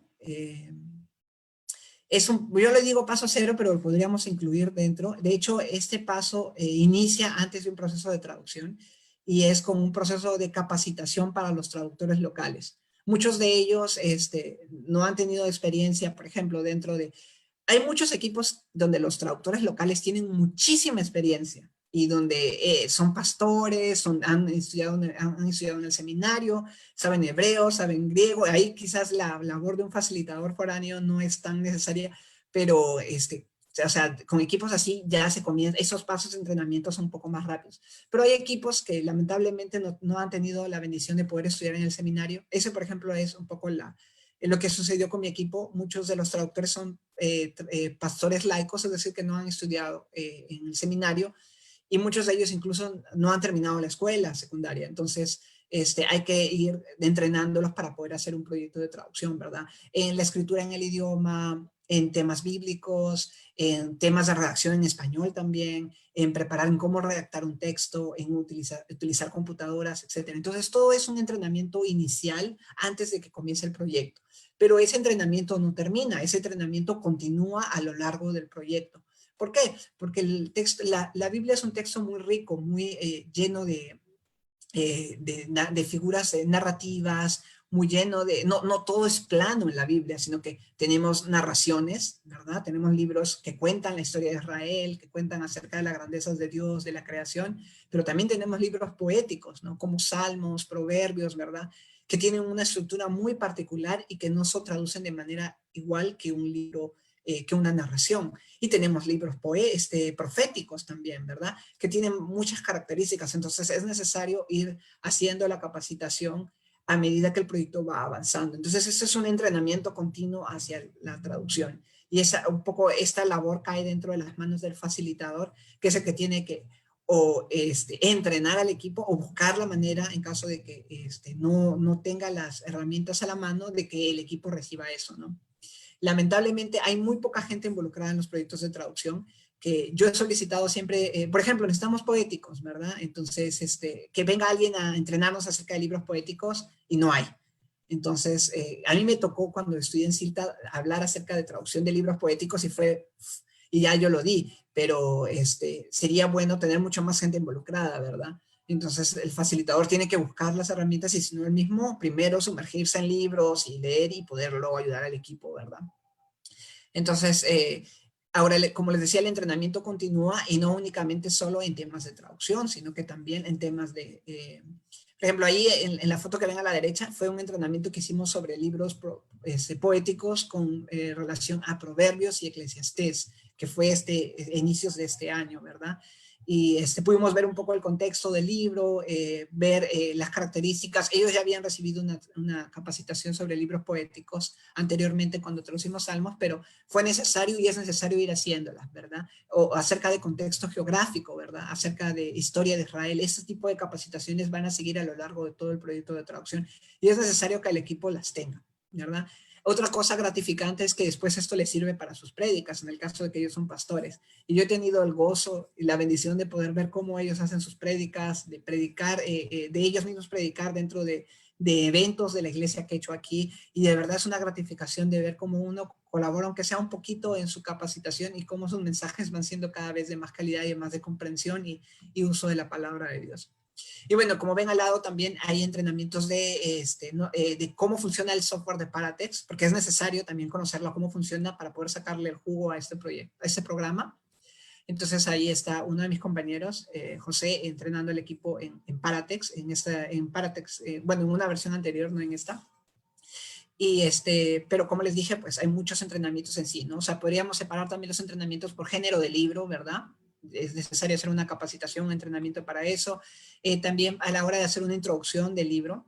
Yo le digo paso 0, pero lo podríamos incluir dentro. De hecho, este paso inicia antes de un proceso de traducción, y es como un proceso de capacitación para los traductores locales. Muchos de ellos no han tenido experiencia, por ejemplo, hay muchos equipos donde los traductores locales tienen muchísima experiencia, y donde son pastores, han estudiado en el seminario, saben hebreo, saben griego. Ahí quizás la labor de un facilitador foráneo no es tan necesaria, pero o sea, con equipos así ya se comienza, esos pasos de entrenamiento son un poco más rápidos. Pero hay equipos que lamentablemente no han tenido la bendición de poder estudiar en el seminario. Ese, por ejemplo, es un poco lo que sucedió con mi equipo. Muchos de los traductores son pastores laicos, es decir, que no han estudiado en el seminario, y muchos de ellos incluso no han terminado la escuela secundaria. Entonces, hay que ir entrenándolos para poder hacer un proyecto de traducción, ¿verdad? En la escritura en el idioma, en temas bíblicos, en temas de redacción en español también, en preparar en cómo redactar un texto, en utilizar computadoras, etc. Entonces, todo es un entrenamiento inicial antes de que comience el proyecto. Pero ese entrenamiento no termina, ese entrenamiento continúa a lo largo del proyecto. ¿Por qué? Porque el texto, la Biblia es un texto muy rico, muy lleno de figuras narrativas, muy lleno de... No todo es plano en la Biblia, sino que tenemos narraciones, ¿verdad? Tenemos libros que cuentan la historia de Israel, que cuentan acerca de las grandezas de Dios, de la creación, pero también tenemos libros poéticos, ¿no? Como Salmos, Proverbios, ¿verdad? Que tienen una estructura muy particular y que no se traducen de manera igual que un libro, que una narración. Y tenemos libros proféticos también, ¿verdad? Que tienen muchas características. Entonces es necesario ir haciendo la capacitación a medida que el proyecto va avanzando. Entonces ese es un entrenamiento continuo hacia la traducción. Y un poco esta labor cae dentro de las manos del facilitador, que es el que tiene que entrenar al equipo, o buscar la manera, en caso de que no tenga las herramientas a la mano, de que el equipo reciba eso, ¿no? Lamentablemente hay muy poca gente involucrada en los proyectos de traducción que yo he solicitado siempre, por ejemplo, necesitamos poéticos, ¿verdad? Entonces, que venga alguien a entrenarnos acerca de libros poéticos y no hay. Entonces, a mí me tocó cuando estudié en CILTA hablar acerca de traducción de libros poéticos y ya yo lo di, pero sería bueno tener mucho más gente involucrada, ¿verdad? Entonces, el facilitador tiene que buscar las herramientas y si no el mismo, primero sumergirse en libros y leer y poder luego ayudar al equipo, ¿verdad? Entonces, ahora, como les decía, el entrenamiento continúa y no únicamente solo en temas de traducción, sino que también en temas de, por ejemplo, ahí en la foto que ven a la derecha fue un entrenamiento que hicimos sobre libros poéticos con relación a Proverbios y Eclesiastés, que fue inicios de este año, ¿verdad? Y pudimos ver un poco el contexto del libro, ver las características. Ellos ya habían recibido una capacitación sobre libros poéticos anteriormente cuando traducimos Salmos, pero fue necesario y es necesario ir haciéndolas, ¿verdad? O acerca de contexto geográfico, ¿verdad? Acerca de historia de Israel. Este tipo de capacitaciones van a seguir a lo largo de todo el proyecto de traducción y es necesario que el equipo las tenga, ¿verdad? Otra cosa gratificante es que después esto les sirve para sus prédicas, en el caso de que ellos son pastores. Y yo he tenido el gozo y la bendición de poder ver cómo ellos hacen sus prédicas, de predicar, de ellos mismos predicar dentro de eventos de la iglesia que he hecho aquí. Y de verdad es una gratificación de ver cómo uno colabora, aunque sea un poquito en su capacitación y cómo sus mensajes van siendo cada vez de más calidad y de más de comprensión y uso de la palabra de Dios. Y bueno, como ven al lado también hay entrenamientos de cómo funciona el software de Paratext, porque es necesario también conocerlo, cómo funciona para poder sacarle el jugo a este proyecto, a este programa. Entonces ahí está uno de mis compañeros, José, entrenando el equipo en Paratext, en Paratext, bueno, en una versión anterior, no en esta. Y pero como les dije, pues hay muchos entrenamientos en sí, ¿no? O sea, podríamos separar también los entrenamientos por género de libro, ¿verdad? Es necesario hacer una capacitación, un entrenamiento para eso. También a la hora de hacer una introducción del libro,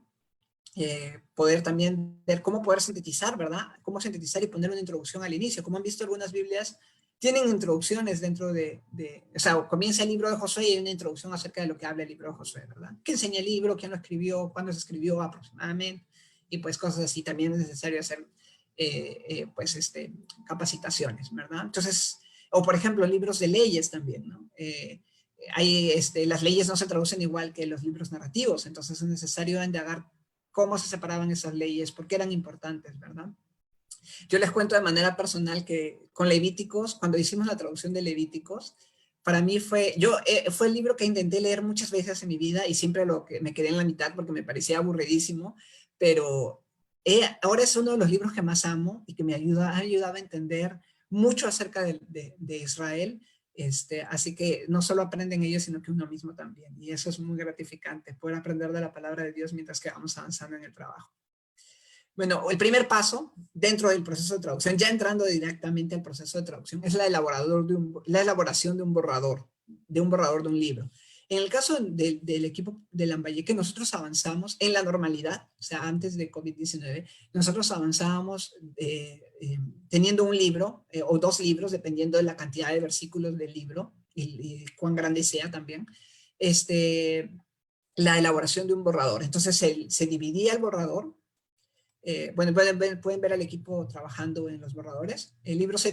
poder también ver cómo poder sintetizar, ¿verdad? Cómo sintetizar y poner una introducción al inicio. Como han visto algunas Biblias, tienen introducciones dentro o sea, comienza el libro de Josué y hay una introducción acerca de lo que habla el libro de Josué, ¿verdad? ¿Qué enseña el libro? ¿Quién lo escribió? ¿Cuándo se escribió aproximadamente? Y pues cosas así. También es necesario hacer, capacitaciones, ¿verdad? Entonces, o por ejemplo, libros de leyes también, ¿no? Las leyes no se traducen igual que los libros narrativos, entonces es necesario indagar cómo se separaban esas leyes, por qué eran importantes, ¿verdad? Yo les cuento de manera personal que con Levíticos, cuando hicimos la traducción de Levíticos, para mí fue el libro que intenté leer muchas veces en mi vida y siempre me quedé en la mitad porque me parecía aburridísimo, pero ahora es uno de los libros que más amo y que ha ayudado a entender mucho acerca de Israel. Así que no solo aprenden ellos, sino que uno mismo también. Y eso es muy gratificante, poder aprender de la palabra de Dios mientras que vamos avanzando en el trabajo. Bueno, el primer paso dentro del proceso de traducción, ya entrando directamente al proceso de traducción, es la elaboración de un borrador de un libro. En el caso del equipo de Lambayeque, nosotros avanzamos en la normalidad, o sea, antes de COVID-19, nosotros avanzábamos teniendo un libro o dos libros, dependiendo de la cantidad de versículos del libro y cuán grande sea también, la elaboración de un borrador. Entonces se dividía el borrador. Bueno, pueden ver al equipo trabajando en los borradores. El libro se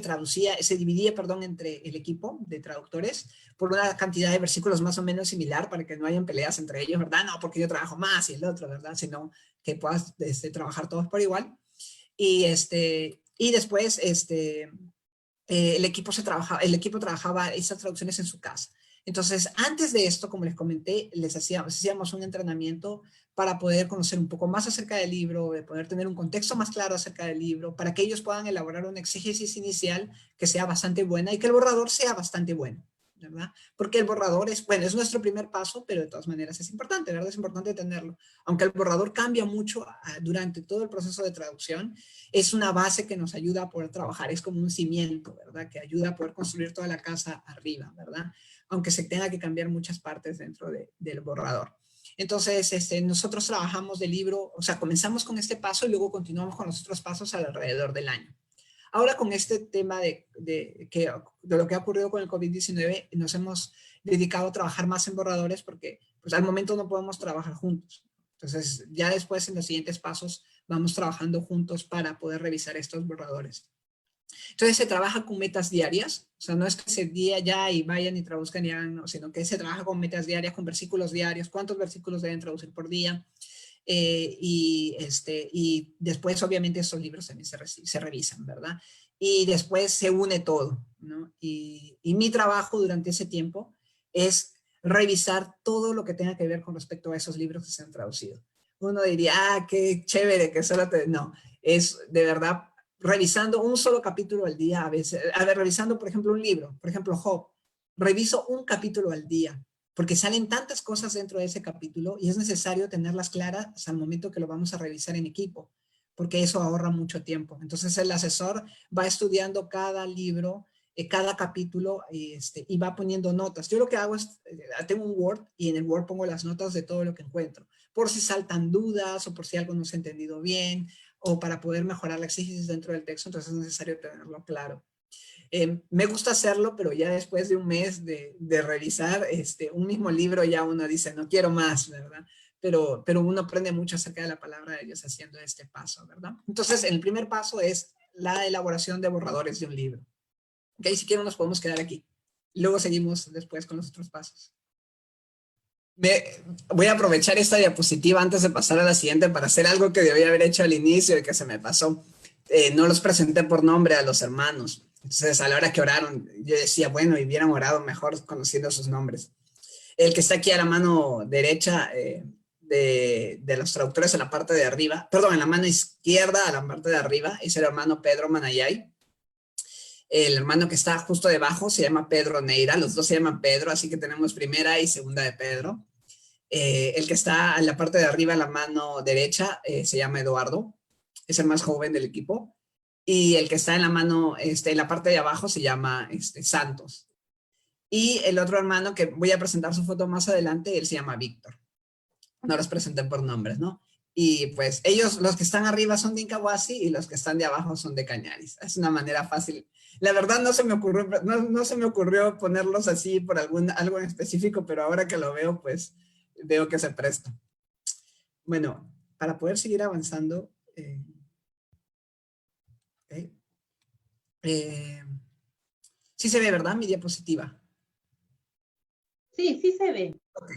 dividía, perdón, entre el equipo de traductores por una cantidad de versículos más o menos similar para que no hayan peleas entre ellos, ¿verdad? No, porque yo trabajo más y el otro, ¿verdad? Sino que puedas trabajar todos por igual. Y después, el equipo trabajaba esas traducciones en su casa. Entonces, antes de esto, como les comenté, hacíamos un entrenamiento para poder conocer un poco más acerca del libro, de poder tener un contexto más claro acerca del libro, para que ellos puedan elaborar una exégesis inicial que sea bastante buena y que el borrador sea bastante bueno, ¿verdad? Porque el borrador es nuestro primer paso, pero de todas maneras es importante, ¿verdad? Es importante tenerlo. Aunque el borrador cambia mucho durante todo el proceso de traducción, es una base que nos ayuda a poder trabajar, es como un cimiento, ¿verdad? Que ayuda a poder construir toda la casa arriba, ¿verdad? Aunque se tenga que cambiar muchas partes dentro del borrador. Entonces, nosotros trabajamos del libro, o sea, comenzamos con este paso y luego continuamos con los otros pasos alrededor del año. Ahora con este tema de lo que ha ocurrido con el COVID-19, nos hemos dedicado a trabajar más en borradores porque pues, al momento no podemos trabajar juntos. Entonces, ya después en los siguientes pasos vamos trabajando juntos para poder revisar estos borradores. Entonces se trabaja con metas diarias, o sea, no es que se guía ya y vayan y traduzcan y hagan, no, sino que se trabaja con metas diarias, con versículos diarios, cuántos versículos deben traducir por día, y después obviamente esos libros también se revisan, ¿verdad? Y después se une todo, ¿no? Y mi trabajo durante ese tiempo es revisar todo lo que tenga que ver con respecto a esos libros que se han traducido. Uno diría, ah, qué chévere que solo te... No, es de verdad revisando un solo capítulo al día a veces. A ver, revisando, por ejemplo, un libro, por ejemplo, Job. Reviso un capítulo al día, porque salen tantas cosas dentro de ese capítulo y es necesario tenerlas claras al momento que lo vamos a revisar en equipo, porque eso ahorra mucho tiempo. Entonces el asesor va estudiando cada libro, cada capítulo, y va poniendo notas. Yo lo que hago es, tengo un Word y en el Word pongo las notas de todo lo que encuentro, por si saltan dudas o por si algo no se ha entendido bien o para poder mejorar la exégesis dentro del texto, entonces es necesario tenerlo claro. Me gusta hacerlo, pero ya después de un mes de revisar un mismo libro, ya uno dice, no quiero más, ¿verdad? Pero uno aprende mucho acerca de la palabra de Dios haciendo este paso, ¿verdad? Entonces, el primer paso es la elaboración de borradores de un libro. Ok, si quieren nos podemos quedar aquí. Luego seguimos después con los otros pasos. Voy a aprovechar esta diapositiva antes de pasar a la siguiente para hacer algo que debía haber hecho al inicio y que se me pasó. No los presenté por nombre a los hermanos. Entonces, a la hora que oraron, yo decía, bueno, y hubieran orado mejor conociendo sus nombres. El que está aquí a la mano derecha de los traductores en la parte de arriba, perdón, en la mano izquierda a la parte de arriba, es el hermano Pedro Manayay. El hermano que está justo debajo se llama Pedro Neira, los dos se llaman Pedro, así que tenemos primera y segunda de Pedro. El que está en la parte de arriba, a la mano derecha, se llama Eduardo, es el más joven del equipo. Y el que está en la mano, en la parte de abajo, se llama Santos. Y el otro hermano, que voy a presentar su foto más adelante, él se llama Víctor. No los presenté por nombres, ¿no? Y pues ellos, los que están arriba son de Incahuasi y los que están de abajo son de Cañaris. Es una manera fácil. La verdad no se me ocurrió, no se me ocurrió ponerlos así por algo en específico, pero ahora que lo veo, pues veo que se presta. Bueno, para poder seguir avanzando, sí se ve, ¿verdad? Mi diapositiva. Sí, sí se ve. Okay.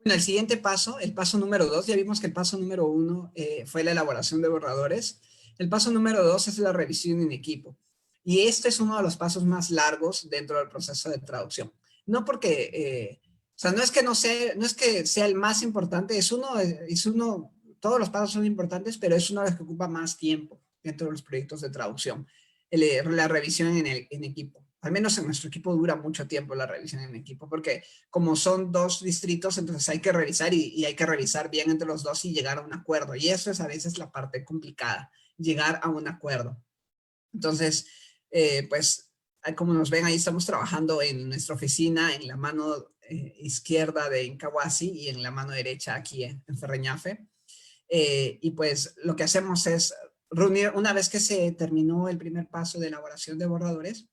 Bueno, el siguiente paso, el paso número 2, ya vimos que el paso número 1 fue la elaboración de borradores. El paso número 2 es la revisión en equipo. Y este es uno de los pasos más largos dentro del proceso de traducción. No porque, o sea, no es que sea el más importante, es uno, todos los pasos son importantes, pero es uno de los que ocupa más tiempo dentro de los proyectos de traducción. La revisión en equipo. Al menos en nuestro equipo dura mucho tiempo la revisión en equipo, porque como son dos distritos, entonces hay que revisar y hay que revisar bien entre los dos y llegar a un acuerdo. Y eso es a veces la parte complicada, llegar a un acuerdo. Entonces, pues, como nos ven, ahí estamos trabajando en nuestra oficina, en la mano izquierda de Incahuasi y en la mano derecha aquí en Ferreñafe. Y pues lo que hacemos es reunir, una vez que se terminó el primer paso de elaboración de borradores,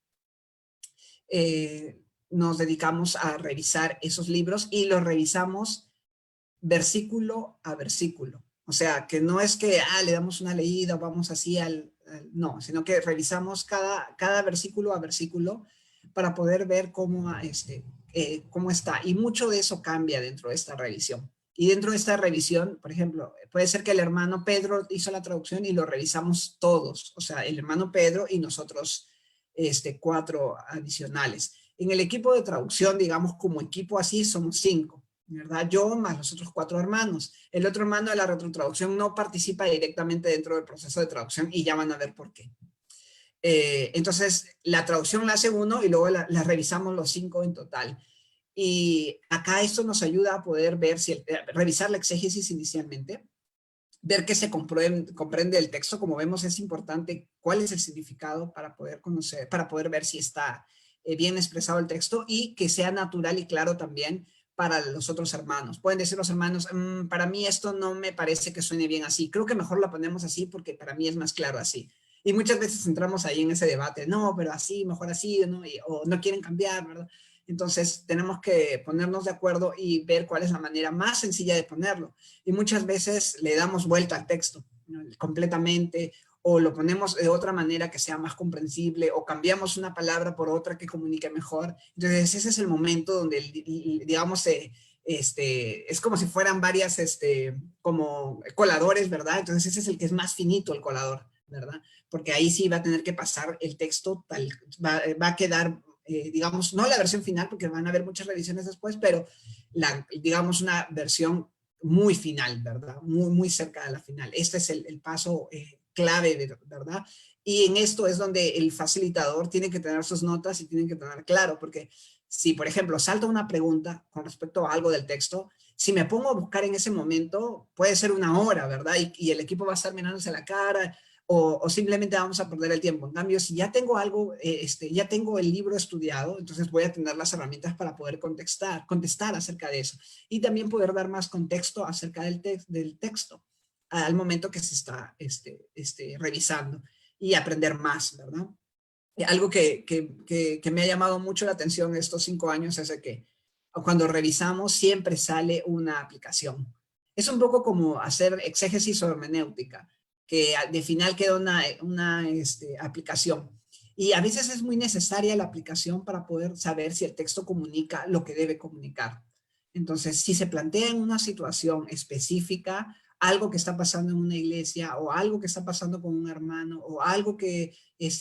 nos dedicamos a revisar esos libros y los revisamos versículo a versículo. O sea, que no es que le damos una leída, vamos así no, sino que revisamos cada versículo a versículo para poder ver cómo está. Y mucho de eso cambia dentro de esta revisión. Y dentro de esta revisión, por ejemplo, puede ser que el hermano Pedro hizo la traducción y lo revisamos todos. O sea, el hermano Pedro y nosotros 4 adicionales. En el equipo de traducción, digamos, como equipo así, somos 5. ¿Verdad? Yo más los otros 4 hermanos. El otro hermano de la retrotraducción no participa directamente dentro del proceso de traducción y ya van a ver por qué. Entonces, la traducción la hace uno y luego la revisamos los 5 en total. Y acá esto nos ayuda a poder ver, revisar la exégesis inicialmente, ver que se comprende el texto. Como vemos, es importante cuál es el significado para poder conocer, para poder ver si está bien expresado el texto y que sea natural y claro también para los otros hermanos. Pueden decir los hermanos, para mí esto no me parece que suene bien así. Creo que mejor lo ponemos así porque para mí es más claro así. Y muchas veces entramos ahí en ese debate, no, pero así, mejor así, ¿no? O no quieren cambiar, ¿verdad? Entonces tenemos que ponernos de acuerdo y ver cuál es la manera más sencilla de ponerlo. Y muchas veces le damos vuelta al texto, ¿no? Completamente, o lo ponemos de otra manera que sea más comprensible, o cambiamos una palabra por otra que comunique mejor. Entonces ese es el momento donde, digamos, es como si fueran varias, como coladores, ¿verdad? Entonces ese es el que es más finito, el colador, ¿verdad? Porque ahí sí va a tener que pasar el texto, va a quedar, digamos, no la versión final, porque van a haber muchas revisiones después, pero digamos una versión muy final, ¿verdad? Muy, muy cerca de la final. Este es el paso clave, ¿verdad? Y en esto es donde el facilitador tiene que tener sus notas y tiene que tener claro, porque si, por ejemplo, salta una pregunta con respecto a algo del texto, si me pongo a buscar en ese momento, puede ser una hora, ¿verdad? Y el equipo va a estar mirándose la cara, o simplemente vamos a perder el tiempo. En cambio, si ya tengo algo, ya tengo el libro estudiado, entonces voy a tener las herramientas para poder contestar acerca de eso. Y también poder dar más contexto acerca del texto al momento que se está revisando y aprender más, ¿verdad? Algo que me ha llamado mucho la atención estos 5 años es de que cuando revisamos siempre sale una aplicación. Es un poco como hacer exégesis o hermenéutica, que de final queda una aplicación. Y a veces es muy necesaria la aplicación para poder saber si el texto comunica lo que debe comunicar. Entonces, si se plantea en una situación específica, algo que está pasando en una iglesia, o algo que está pasando con un hermano, o algo que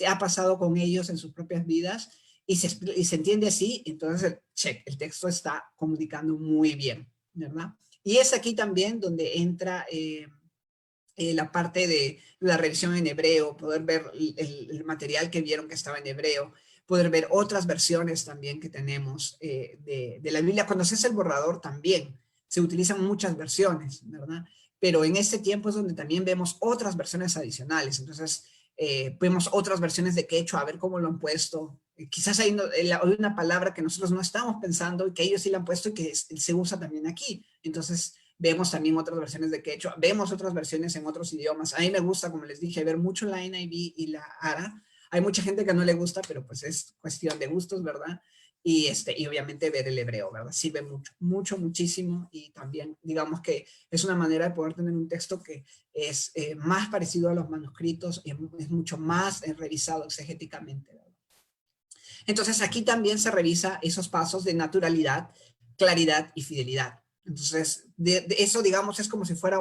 ha pasado con ellos en sus propias vidas, y se entiende así, entonces el texto está comunicando muy bien, ¿verdad? Y es aquí también donde entra la parte de la revisión en hebreo, poder ver el material que vieron que estaba en hebreo, poder ver otras versiones también que tenemos de la Biblia. Cuando se hace el borrador también se utilizan muchas versiones, ¿verdad? Pero en este tiempo es donde también vemos otras versiones adicionales. Entonces, vemos otras versiones de quechua, a ver cómo lo han puesto. Quizás hay una palabra que nosotros no estamos pensando y que ellos sí la han puesto y que se usa también aquí. Entonces, vemos también otras versiones de quechua, vemos otras versiones en otros idiomas. A mí me gusta, como les dije, ver mucho la NIV y la ARA. Hay mucha gente que no le gusta, pero pues es cuestión de gustos, ¿verdad? Y obviamente ver el hebreo, ¿verdad? Sirve mucho, muchísimo, y también digamos que es una manera de poder tener un texto que es más parecido a los manuscritos y es mucho más revisado exegéticamente, ¿verdad? Entonces aquí también se revisa esos pasos de naturalidad, claridad y fidelidad. Entonces, de eso, digamos, es como si fuera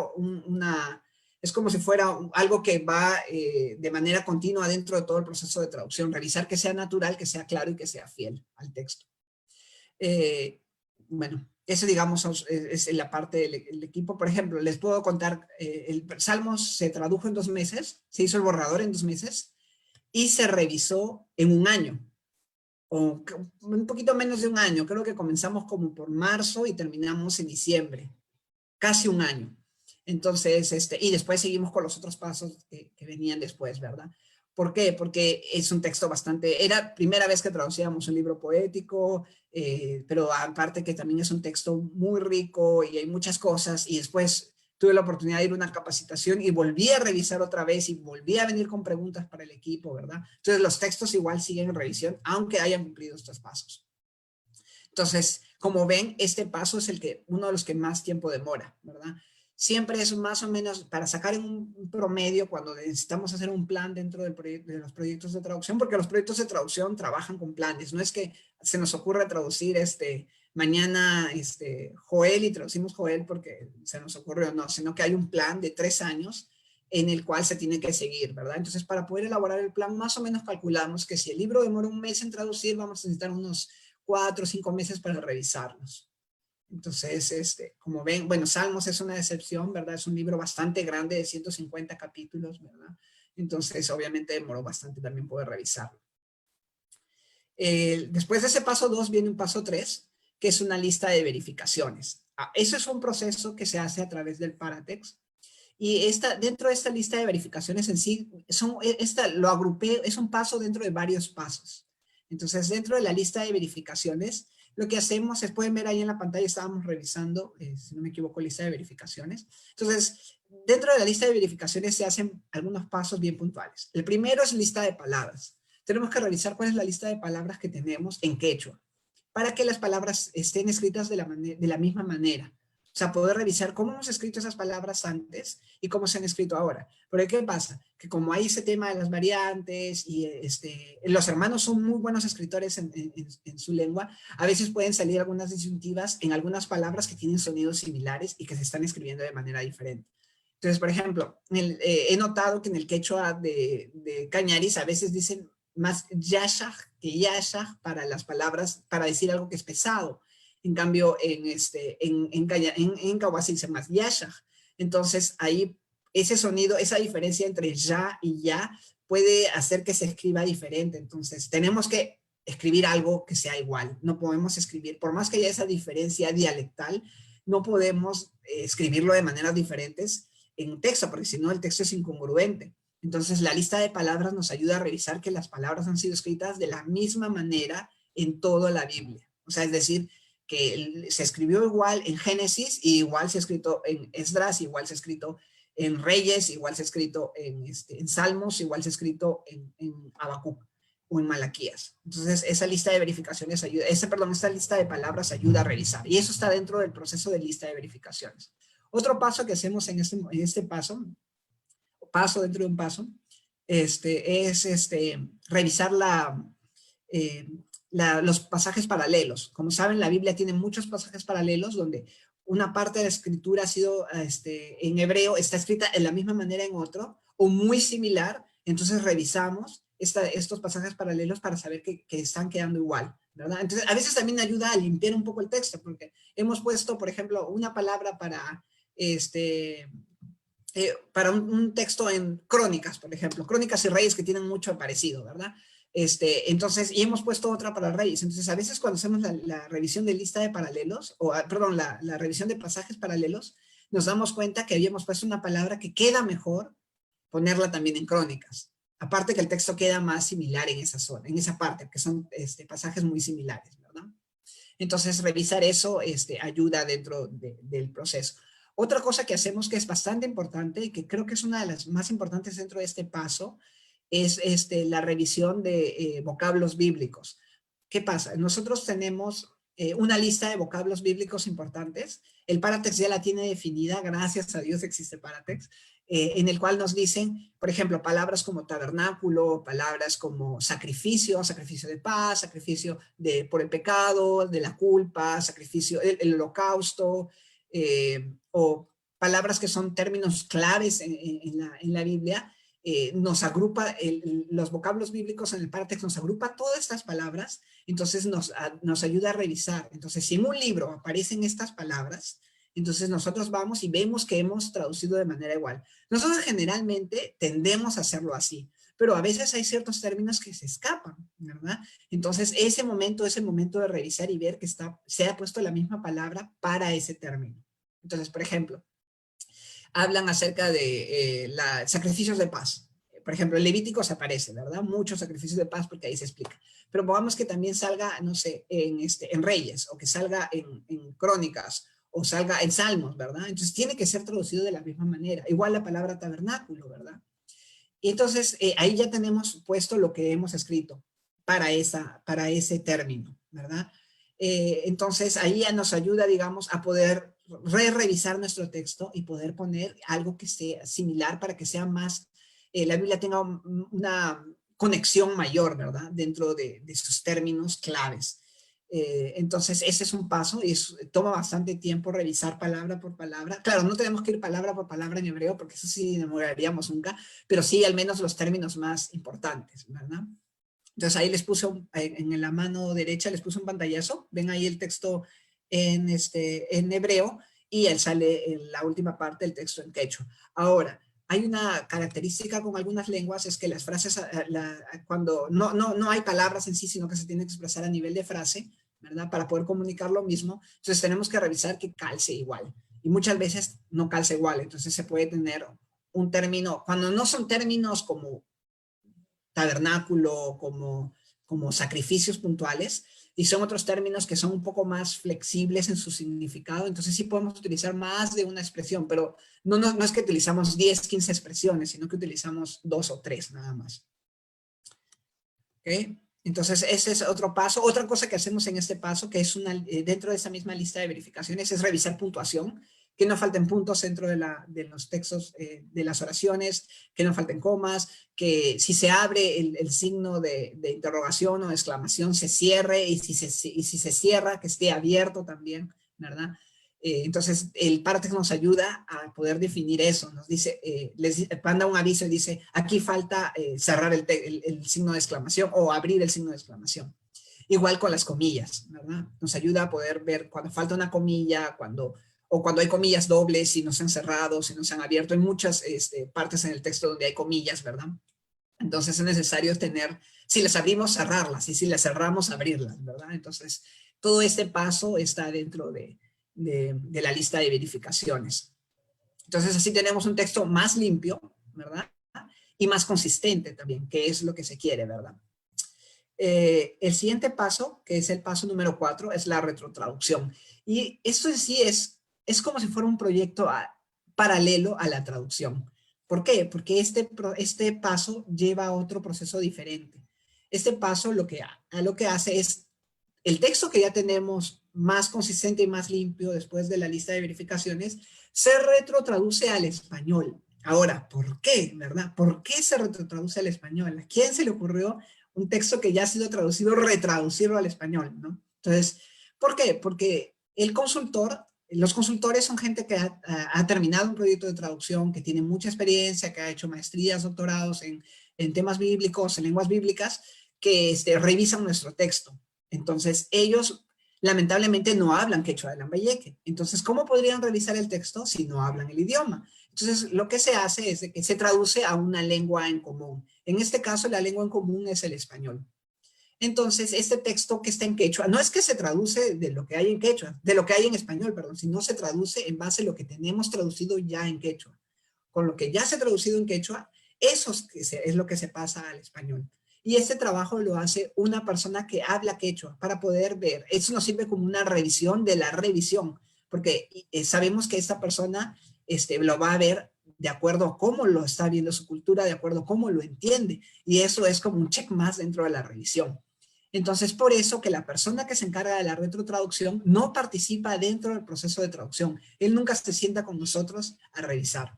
algo que va de manera continua dentro de todo el proceso de traducción, revisar que sea natural, que sea claro y que sea fiel al texto. Bueno, eso, digamos, es la parte del equipo. Por ejemplo, les puedo contar, el Salmos se tradujo en 2 meses, se hizo el borrador en 2 meses y se revisó en 1 año. O un poquito menos de 1 año, creo que comenzamos como por marzo y terminamos en diciembre, casi 1 año. Entonces, y después seguimos con los otros pasos que venían después, ¿verdad? ¿Por qué? Porque es un texto era primera vez que traducíamos un libro poético, pero aparte que también es un texto muy rico y hay muchas cosas, y después tuve la oportunidad de ir a una capacitación y volví a revisar otra vez y volví a venir con preguntas para el equipo, ¿verdad? Entonces los textos igual siguen en revisión, aunque hayan cumplido estos pasos. Entonces, como ven, este paso es uno de los que más tiempo demora, ¿verdad? Siempre es más o menos para sacar en un promedio cuando necesitamos hacer un plan dentro de los proyectos de traducción, porque los proyectos de traducción trabajan con planes. No es que se nos ocurra traducir mañana Joel y traducimos Joel porque se nos ocurrió, no, sino que hay un plan de 3 años en el cual se tiene que seguir, ¿verdad? Entonces, para poder elaborar el plan, más o menos calculamos que si el libro demora 1 mes en traducir, vamos a necesitar unos 4 o 5 meses para revisarlos. Entonces, como ven, bueno, Salmos es una excepción, ¿verdad? Es un libro bastante grande de 150 capítulos, ¿verdad? Entonces, obviamente demoró bastante también poder revisarlo. Después de ese paso 2 viene un paso 3, que es una lista de verificaciones. Eso es un proceso que se hace a través del Paratext. Y dentro de esta lista de verificaciones en sí, lo agrupé, es un paso dentro de varios pasos. Entonces, dentro de la lista de verificaciones, lo que hacemos es, pueden ver ahí en la pantalla, estábamos revisando, si no me equivoco, lista de verificaciones. Entonces, dentro de la lista de verificaciones se hacen algunos pasos bien puntuales. El primero es lista de palabras. Tenemos que revisar cuál es la lista de palabras que tenemos en quechua, para que las palabras estén escritas de la misma manera. O sea, poder revisar cómo hemos escrito esas palabras antes y cómo se han escrito ahora. Porque ¿qué pasa? Que como hay ese tema de las variantes y los hermanos son muy buenos escritores en su lengua, a veces pueden salir algunas disyuntivas en algunas palabras que tienen sonidos similares y que se están escribiendo de manera diferente. Entonces, por ejemplo, he notado que en el quechua de Cañaris a veces dicen más yashaj que yashaj para las palabras, para decir algo que es pesado. En cambio, en Cahuasi se dice más yashaj. Entonces, ahí ese sonido, esa diferencia entre ya y ya puede hacer que se escriba diferente. Entonces, tenemos que escribir algo que sea igual. No podemos escribir, por más que haya esa diferencia dialectal, no podemos escribirlo de maneras diferentes en un texto, porque si no el texto es incongruente. Entonces, la lista de palabras nos ayuda a revisar que las palabras han sido escritas de la misma manera en toda la Biblia. O sea, es decir, que se escribió igual en Génesis, y igual se ha escrito en Esdras, igual se ha escrito en Reyes, igual se ha escrito en Salmos, igual se ha escrito en Habacuc o en Malaquías. Entonces, esa lista de verificaciones ayuda, esta lista de palabras ayuda a revisar, y eso está dentro del proceso de lista de verificaciones. Otro paso que hacemos en este paso dentro de un paso, es revisar los pasajes paralelos. Como saben, la Biblia tiene muchos pasajes paralelos donde una parte de la escritura ha sido, en hebreo, está escrita en la misma manera en otro, o muy similar. Entonces revisamos estos pasajes paralelos para saber que están quedando igual, ¿verdad? Entonces, a veces también ayuda a limpiar un poco el texto, porque hemos puesto, por ejemplo, una palabra para un texto en Crónicas, por ejemplo, Crónicas y Reyes, que tienen mucho parecido, ¿verdad? Entonces, y hemos puesto otra para Reyes. Entonces, a veces cuando hacemos la revisión de lista de paralelos, perdón, la revisión de pasajes paralelos, nos damos cuenta que habíamos puesto una palabra que queda mejor ponerla también en Crónicas. Aparte que el texto queda más similar en esa zona, en esa parte, que son pasajes muy similares, ¿verdad? Entonces, revisar eso ayuda dentro del proceso. Otra cosa que hacemos que es bastante importante y que creo que es una de las más importantes dentro de este paso es la revisión de vocablos bíblicos. ¿Qué pasa? Nosotros tenemos una lista de vocablos bíblicos importantes. El Paratext ya la tiene definida, gracias a Dios existe Paratext, en el cual nos dicen, por ejemplo, palabras como tabernáculo, palabras como sacrificio, sacrificio de paz, sacrificio por el pecado, de la culpa, sacrificio, el holocausto, o palabras que son términos claves en la Biblia. Nos agrupa, los vocablos bíblicos en el Paratext nos agrupa todas estas palabras, entonces nos ayuda a revisar. Entonces, si en un libro aparecen estas palabras, entonces nosotros vamos y vemos que hemos traducido de manera igual. Nosotros generalmente tendemos a hacerlo así, pero a veces hay ciertos términos que se escapan, ¿verdad? Entonces, ese momento es el momento de revisar y ver que se ha puesto la misma palabra para ese término. Entonces, por ejemplo, hablan acerca de sacrificios de paz. Por ejemplo, en Levíticos aparece, ¿verdad? Muchos sacrificios de paz porque ahí se explica. Pero pongamos que también salga, no sé, en Reyes, o que salga en Crónicas, o salga en Salmos, ¿verdad? Entonces tiene que ser traducido de la misma manera. Igual la palabra tabernáculo, ¿verdad? Y entonces ahí ya tenemos puesto lo que hemos escrito para ese término, ¿verdad? Entonces ahí ya nos ayuda, digamos, a poder revisar nuestro texto y poder poner algo que sea similar para que sea más, la Biblia tenga una conexión mayor, ¿verdad? Dentro de sus términos claves. Entonces ese es un paso y toma bastante tiempo revisar palabra por palabra. Claro, no tenemos que ir palabra por palabra en hebreo porque eso sí demoraríamos nunca, pero sí al menos los términos más importantes, ¿verdad? Entonces ahí les puse, en la mano derecha les puse un pantallazo, ven ahí el texto en hebreo y él sale en la última parte del texto en quechua. Ahora, hay una característica con algunas lenguas, es que las frases, cuando no hay palabras en sí, sino que se tiene que expresar a nivel de frase, ¿verdad? Para poder comunicar lo mismo, entonces tenemos que revisar que calce igual. Y muchas veces no calce igual, entonces se puede tener un término, cuando no son términos como tabernáculo, como sacrificios puntuales, y son otros términos que son un poco más flexibles en su significado, entonces sí podemos utilizar más de una expresión, pero no es que utilizamos 10, 15 expresiones, sino que utilizamos 2 o 3 nada más. ¿Okay? Entonces, ese es otro paso. Otra cosa que hacemos en este paso, que es dentro de esa misma lista de verificaciones, es revisar puntuación, que no falten puntos dentro de los textos de las oraciones, que no falten comas, que si se abre el signo de interrogación o de exclamación, se cierre, y si se cierra, que esté abierto también, ¿verdad? Entonces, el Paratext nos ayuda a poder definir eso. Nos dice, les manda un aviso y dice, aquí falta cerrar el signo de exclamación o abrir el signo de exclamación. Igual con las comillas, ¿verdad? Nos ayuda a poder ver cuando falta una comilla, o cuando hay comillas dobles, si no se han cerrado, si no se han abierto. Hay muchas partes en el texto donde hay comillas, ¿verdad? Entonces es necesario tener, si las abrimos, cerrarlas, y si las cerramos, abrirlas, ¿verdad? Entonces, todo este paso está dentro de la lista de verificaciones. Entonces, así tenemos un texto más limpio, ¿verdad? Y más consistente también, que es lo que se quiere, ¿verdad? El siguiente paso, que es el paso número 4, es la retrotraducción. Y esto en sí es como si fuera un proyecto paralelo a la traducción. ¿Por qué? Porque este paso lleva a otro proceso diferente. Este paso lo que hace es el texto que ya tenemos más consistente y más limpio después de la lista de verificaciones, se retrotraduce al español. Ahora, ¿por qué? ¿Verdad? ¿Por qué se retrotraduce al español? ¿A quién se le ocurrió un texto que ya ha sido traducido, retraducirlo al español, ¿no? Entonces, ¿por qué? Porque los consultores son gente que ha terminado un proyecto de traducción, que tiene mucha experiencia, que ha hecho maestrías, doctorados en temas bíblicos, en lenguas bíblicas, que revisan nuestro texto. Entonces, ellos lamentablemente no hablan quechua de Lambayeque. Entonces, ¿cómo podrían revisar el texto si no hablan el idioma? Entonces, lo que se hace es que se traduce a una lengua en común. En este caso, la lengua en común es el español. Entonces, este texto que está en quechua, no es que se traduce de lo que hay en quechua, de lo que hay en español, perdón, sino se traduce en base a lo que tenemos traducido ya en quechua. Con lo que ya se ha traducido en quechua, eso es lo que se pasa al español. Y este trabajo lo hace una persona que habla quechua para poder ver. Eso nos sirve como una revisión de la revisión, porque sabemos que esta persona lo va a ver de acuerdo a cómo lo está viendo su cultura, de acuerdo a cómo lo entiende. Y eso es como un check más dentro de la revisión. Entonces, por eso que la persona que se encarga de la retrotraducción no participa dentro del proceso de traducción. Él nunca se sienta con nosotros a revisar.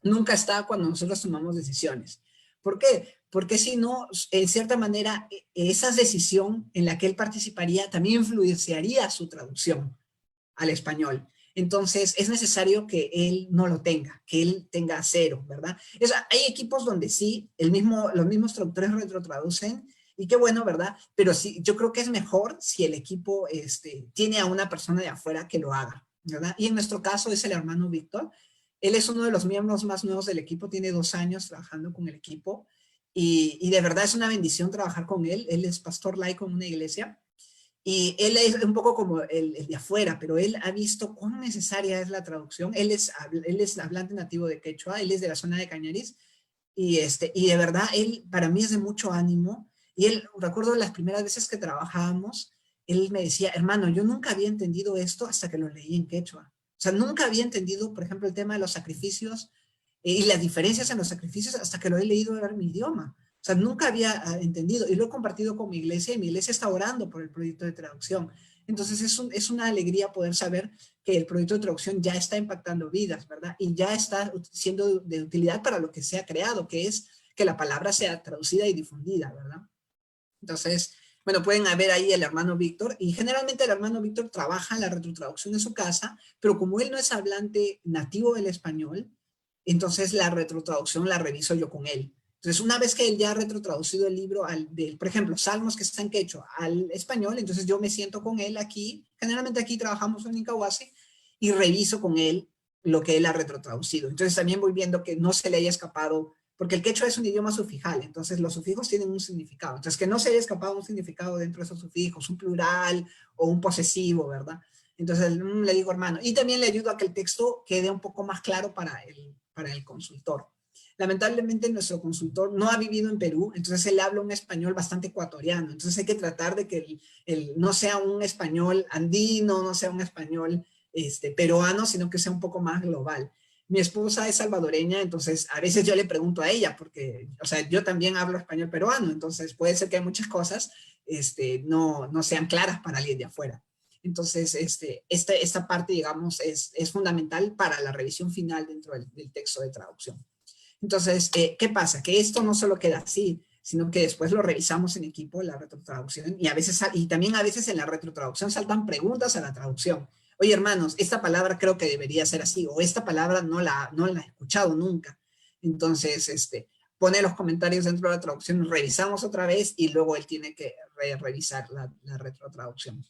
Nunca está cuando nosotros tomamos decisiones. ¿Por qué? Porque si no, en cierta manera, esa decisión en la que él participaría también influenciaría su traducción al español. Entonces, es necesario que él no lo tenga, que él tenga cero, ¿verdad? Hay equipos donde sí, los mismos traductores retrotraducen, y qué bueno, ¿verdad? Pero sí, yo creo que es mejor si el equipo tiene a una persona de afuera que lo haga, ¿verdad? Y en nuestro caso es el hermano Víctor. Él es uno de los miembros más nuevos del equipo, tiene 2 años trabajando con el equipo, y de verdad es una bendición trabajar con él. Él es pastor laico en una iglesia, y él es un poco como el de afuera, pero él ha visto cuán necesaria es la traducción. Él es hablante nativo de quechua, él es de la zona de Cañaris, y de verdad, él para mí es de mucho ánimo. Y él, recuerdo las primeras veces que trabajábamos, él me decía, hermano, yo nunca había entendido esto hasta que lo leí en quechua. O sea, nunca había entendido, por ejemplo, el tema de los sacrificios y las diferencias en los sacrificios hasta que lo he leído en mi idioma. O sea, nunca había entendido, y lo he compartido con mi iglesia, y mi iglesia está orando por el proyecto de traducción. Entonces es una alegría poder saber que el proyecto de traducción ya está impactando vidas, ¿verdad? Y ya está siendo de utilidad para lo que se ha creado, que es que la palabra sea traducida y difundida, ¿verdad? Entonces, bueno, pueden ver ahí el hermano Víctor, y generalmente el hermano Víctor trabaja en la retrotraducción en su casa, pero como él no es hablante nativo del español, entonces la retrotraducción la reviso yo con él. Entonces, una vez que él ya ha retrotraducido el libro, por ejemplo, Salmos que está en quechua al español, entonces yo me siento con él aquí, generalmente aquí trabajamos en Incahuasi, y reviso con él lo que él ha retrotraducido. Entonces también voy viendo que no se le haya escapado, porque el quechua es un idioma sufijal, entonces los sufijos tienen un significado. Entonces que no se haya escapado un significado dentro de esos sufijos, un plural o un posesivo, ¿verdad? Entonces le digo, hermano, y también le ayudo a que el texto quede un poco más claro para el consultor. Lamentablemente nuestro consultor no ha vivido en Perú, entonces él habla un español bastante ecuatoriano, entonces hay que tratar de que no sea un español andino, no sea un español peruano, sino que sea un poco más global. Mi esposa es salvadoreña, entonces a veces yo le pregunto a ella, porque, o sea, yo también hablo español peruano, entonces puede ser que hay muchas cosas no sean claras para alguien de afuera. Entonces, esta parte, digamos, es fundamental para la revisión final dentro del texto de traducción. Entonces, ¿qué pasa? Que esto no solo queda así, sino que después lo revisamos en equipo, la retrotraducción, y también a veces en la retrotraducción saltan preguntas a la traducción. Oye, hermanos, esta palabra creo que debería ser así, o esta palabra no la he escuchado nunca. Entonces, pone los comentarios dentro de la traducción, revisamos otra vez y luego él tiene que revisar la retrotraducción.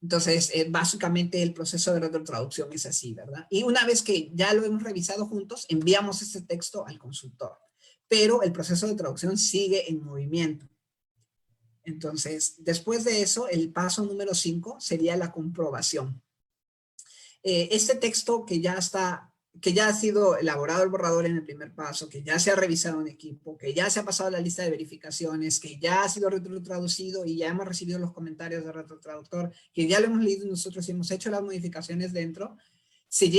Entonces, básicamente el proceso de retrotraducción es así, ¿verdad? Y una vez que ya lo hemos revisado juntos, enviamos este texto al consultor. Pero el proceso de traducción sigue en movimiento. Entonces, después de eso, el paso número 5 sería la comprobación. Este texto que ya ha sido elaborado el borrador en el primer paso, que ya se ha revisado en equipo, que ya se ha pasado la lista de verificaciones, que ya ha sido retrotraducido y ya hemos recibido los comentarios del retrotraductor, que ya lo hemos leído nosotros y hemos hecho las modificaciones dentro, se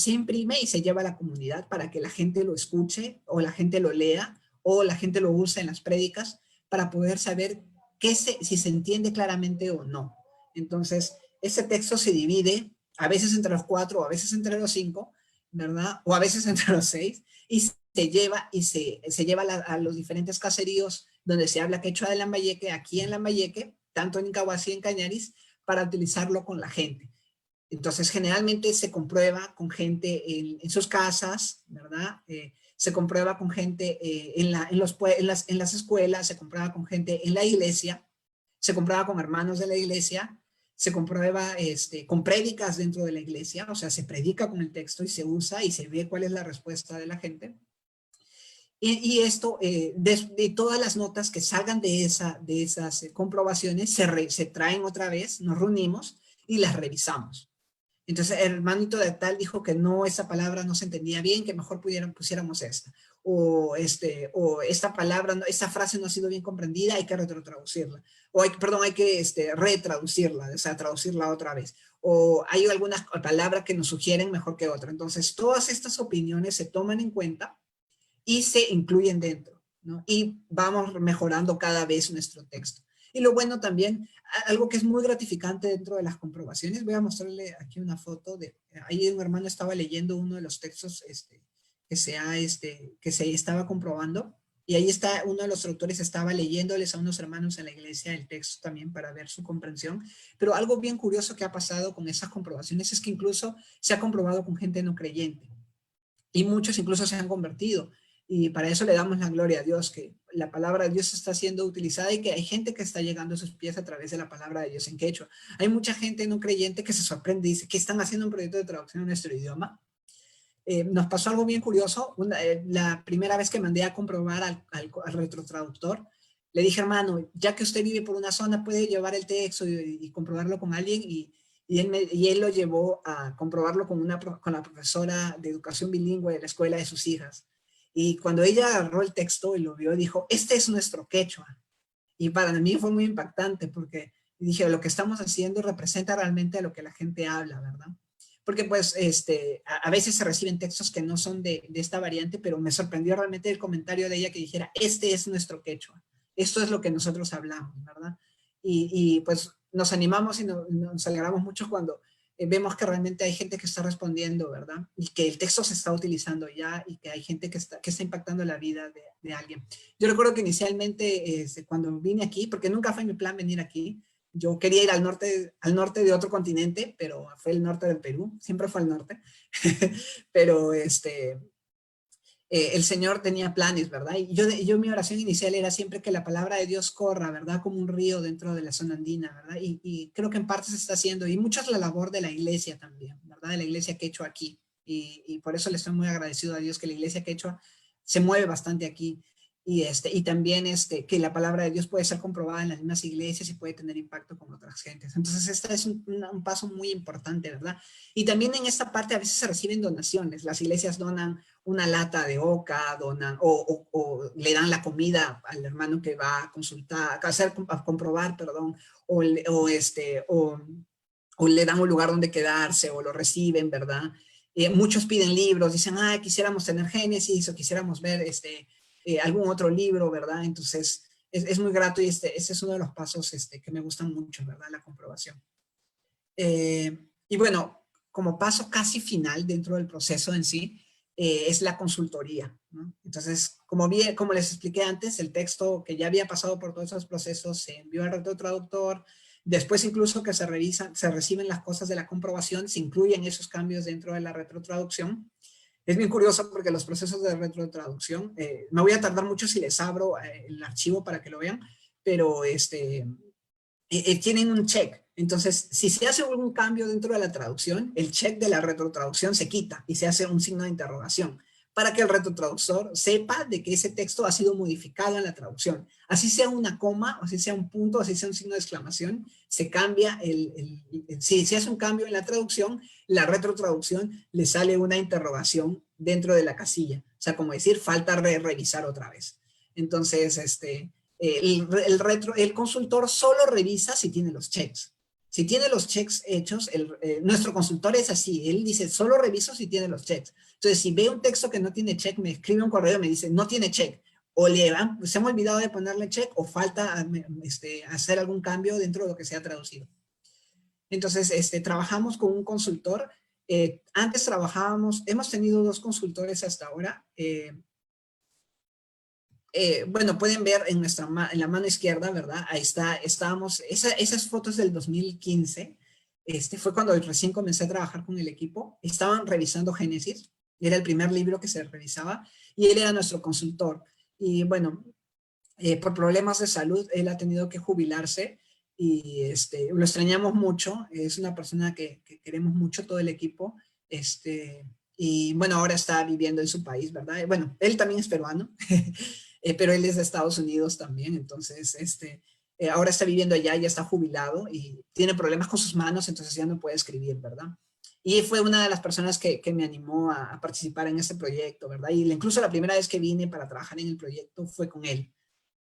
imprime y se lleva a la comunidad para que la gente lo escuche o la gente lo lea o la gente lo use en las prédicas para poder saber si se entiende claramente o no. Entonces, ese texto se divide a veces entre los 4, a veces entre los 5, ¿verdad? O a veces entre los 6, y se lleva a los diferentes caseríos donde se habla quechua de Lambayeque, aquí en Lambayeque, tanto en Incahuasi y en Cañaris, para utilizarlo con la gente. Entonces, generalmente se comprueba con gente en sus casas, ¿verdad? Se comprueba con gente en las escuelas, se comprueba con gente en la iglesia, se comprueba con hermanos de la iglesia, se comprueba con prédicas dentro de la iglesia, o sea, se predica con el texto y se usa y se ve cuál es la respuesta de la gente. Y esto, de todas las notas que salgan de esas comprobaciones, se traen otra vez, nos reunimos y las revisamos. Entonces el hermanito de tal dijo que no, esa palabra no se entendía bien, que mejor pusiéramos esta. O esta palabra, esta frase no ha sido bien comprendida, hay que retrotraducirla. O hay que retraducirla, o sea, traducirla otra vez. O hay algunas palabras que nos sugieren mejor que otra. Entonces todas estas opiniones se toman en cuenta y se incluyen dentro, ¿no? Y vamos mejorando cada vez nuestro texto. Y lo bueno también, algo que es muy gratificante dentro de las comprobaciones, voy a mostrarle aquí una foto ahí un hermano estaba leyendo uno de los textos que se estaba comprobando, y ahí está, uno de los traductores estaba leyéndoles a unos hermanos en la iglesia el texto también para ver su comprensión, pero algo bien curioso que ha pasado con esas comprobaciones es que incluso se ha comprobado con gente no creyente, y muchos incluso se han convertido. Y para eso le damos la gloria a Dios, que la palabra de Dios está siendo utilizada y que hay gente que está llegando a sus pies a través de la palabra de Dios en quechua. Hay mucha gente no creyente que se sorprende y dice que están haciendo un proyecto de traducción en nuestro idioma. Nos pasó algo bien curioso. La primera vez que mandé a comprobar al retrotraductor, le dije, hermano, ya que usted vive por una zona, puede llevar el texto y comprobarlo con alguien. Y él lo llevó a comprobarlo con la profesora de educación bilingüe de la escuela de sus hijas. Y cuando ella agarró el texto y lo vio, dijo, este es nuestro quechua. Y para mí fue muy impactante porque dije, lo que estamos haciendo representa realmente a lo que la gente habla, ¿verdad? Porque pues a veces se reciben textos que no son de esta variante, pero me sorprendió realmente el comentario de ella que dijera, este es nuestro quechua. Esto es lo que nosotros hablamos, ¿verdad? Y pues nos animamos y nos alegramos mucho cuando vemos que realmente hay gente que está respondiendo, ¿verdad? Y que el texto se está utilizando ya y que hay gente que está impactando la vida de alguien. Yo recuerdo que inicialmente cuando vine aquí, porque nunca fue mi plan venir aquí, yo quería ir al norte de otro continente, pero fue el norte del Perú, siempre fue al norte, pero el Señor tenía planes, ¿verdad? Y yo mi oración inicial era siempre que la palabra de Dios corra, ¿verdad? Como un río dentro de la zona andina, ¿verdad? Y creo que en parte se está haciendo, y mucho es la labor de la iglesia también, ¿verdad? De la iglesia quechua aquí. Y por eso le estoy muy agradecido a Dios que la iglesia quechua se mueve bastante aquí. Y también que la palabra de Dios puede ser comprobada en las mismas iglesias y puede tener impacto con otras gentes. Entonces, este es un paso muy importante, ¿verdad? Y también en esta parte a veces se reciben donaciones. Las iglesias donan una lata de oca, donan o le dan la comida al hermano que va a consultar, a comprobar, perdón, o le dan un lugar donde quedarse o lo reciben, ¿verdad? Muchos piden libros, dicen, quisiéramos tener Génesis o quisiéramos ver algún otro libro, ¿verdad? Entonces, es muy grato y ese es uno de los pasos que me gustan mucho, ¿verdad? La comprobación. Y bueno, como paso casi final dentro del proceso en sí, es la consultoría, ¿no? Entonces, como les expliqué antes, el texto que ya había pasado por todos esos procesos se envió al retrotraductor, después incluso que se reciben las cosas de la comprobación, se incluyen esos cambios dentro de la retrotraducción. Es bien curioso porque los procesos de retrotraducción, me voy a tardar mucho si les abro el archivo para que lo vean, pero tienen un check. Entonces, si se hace algún cambio dentro de la traducción, el check de la retrotraducción se quita y se hace un signo de interrogación para que el retrotraductor sepa de que ese texto ha sido modificado en la traducción. Así sea una coma, así sea un punto, así sea un signo de exclamación, se cambia si se hace un cambio en la traducción, la retrotraducción le sale una interrogación dentro de la casilla. O sea, como decir, falta revisar otra vez. Entonces, el consultor solo revisa si tiene los checks. Si tiene los checks hechos, nuestro consultor es así, él dice, solo reviso si tiene los checks. Entonces, si ve un texto que no tiene check, me escribe un correo y me dice, no tiene check, o se me ha olvidado de ponerle check, o falta hacer algún cambio dentro de lo que se ha traducido. Entonces, trabajamos con un consultor. Antes hemos tenido 2 consultores hasta ahora. Bueno, pueden ver en la mano izquierda, ¿verdad? Ahí estábamos, esas fotos del 2015, fue cuando recién comencé a trabajar con el equipo. Estaban revisando Génesis, era el primer libro que se revisaba, y él era nuestro consultor. Y bueno, por problemas de salud, él ha tenido que jubilarse, y lo extrañamos mucho. Es una persona que queremos mucho, todo el equipo, y bueno, ahora está viviendo en su país, ¿verdad? Bueno, él también es peruano, pero él es de Estados Unidos también, entonces ahora está viviendo allá, ya está jubilado y tiene problemas con sus manos, entonces ya no puede escribir, ¿verdad? Y fue una de las personas que me animó a participar en este proyecto, ¿verdad? Y incluso la primera vez que vine para trabajar en el proyecto fue con él.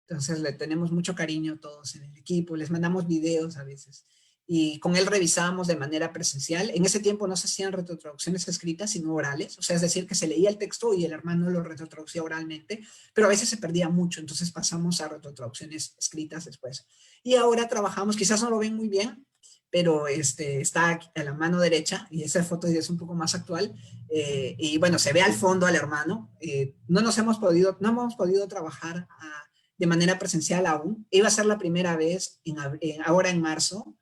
Entonces le tenemos mucho cariño todos en el equipo, les mandamos videos a veces. Y con él revisábamos de manera presencial. En ese tiempo no se hacían retrotraducciones escritas, sino orales. O sea, es decir, que se leía el texto y el hermano lo retrotraducía oralmente, pero a veces se perdía mucho, entonces pasamos a retrotraducciones escritas después. Y ahora trabajamos, quizás no lo ven muy bien, pero está aquí a la mano derecha, y esa foto ya es un poco más actual, y bueno, se ve al fondo al hermano. No hemos podido trabajar de manera presencial aún. Iba a ser la primera vez ahora en marzo,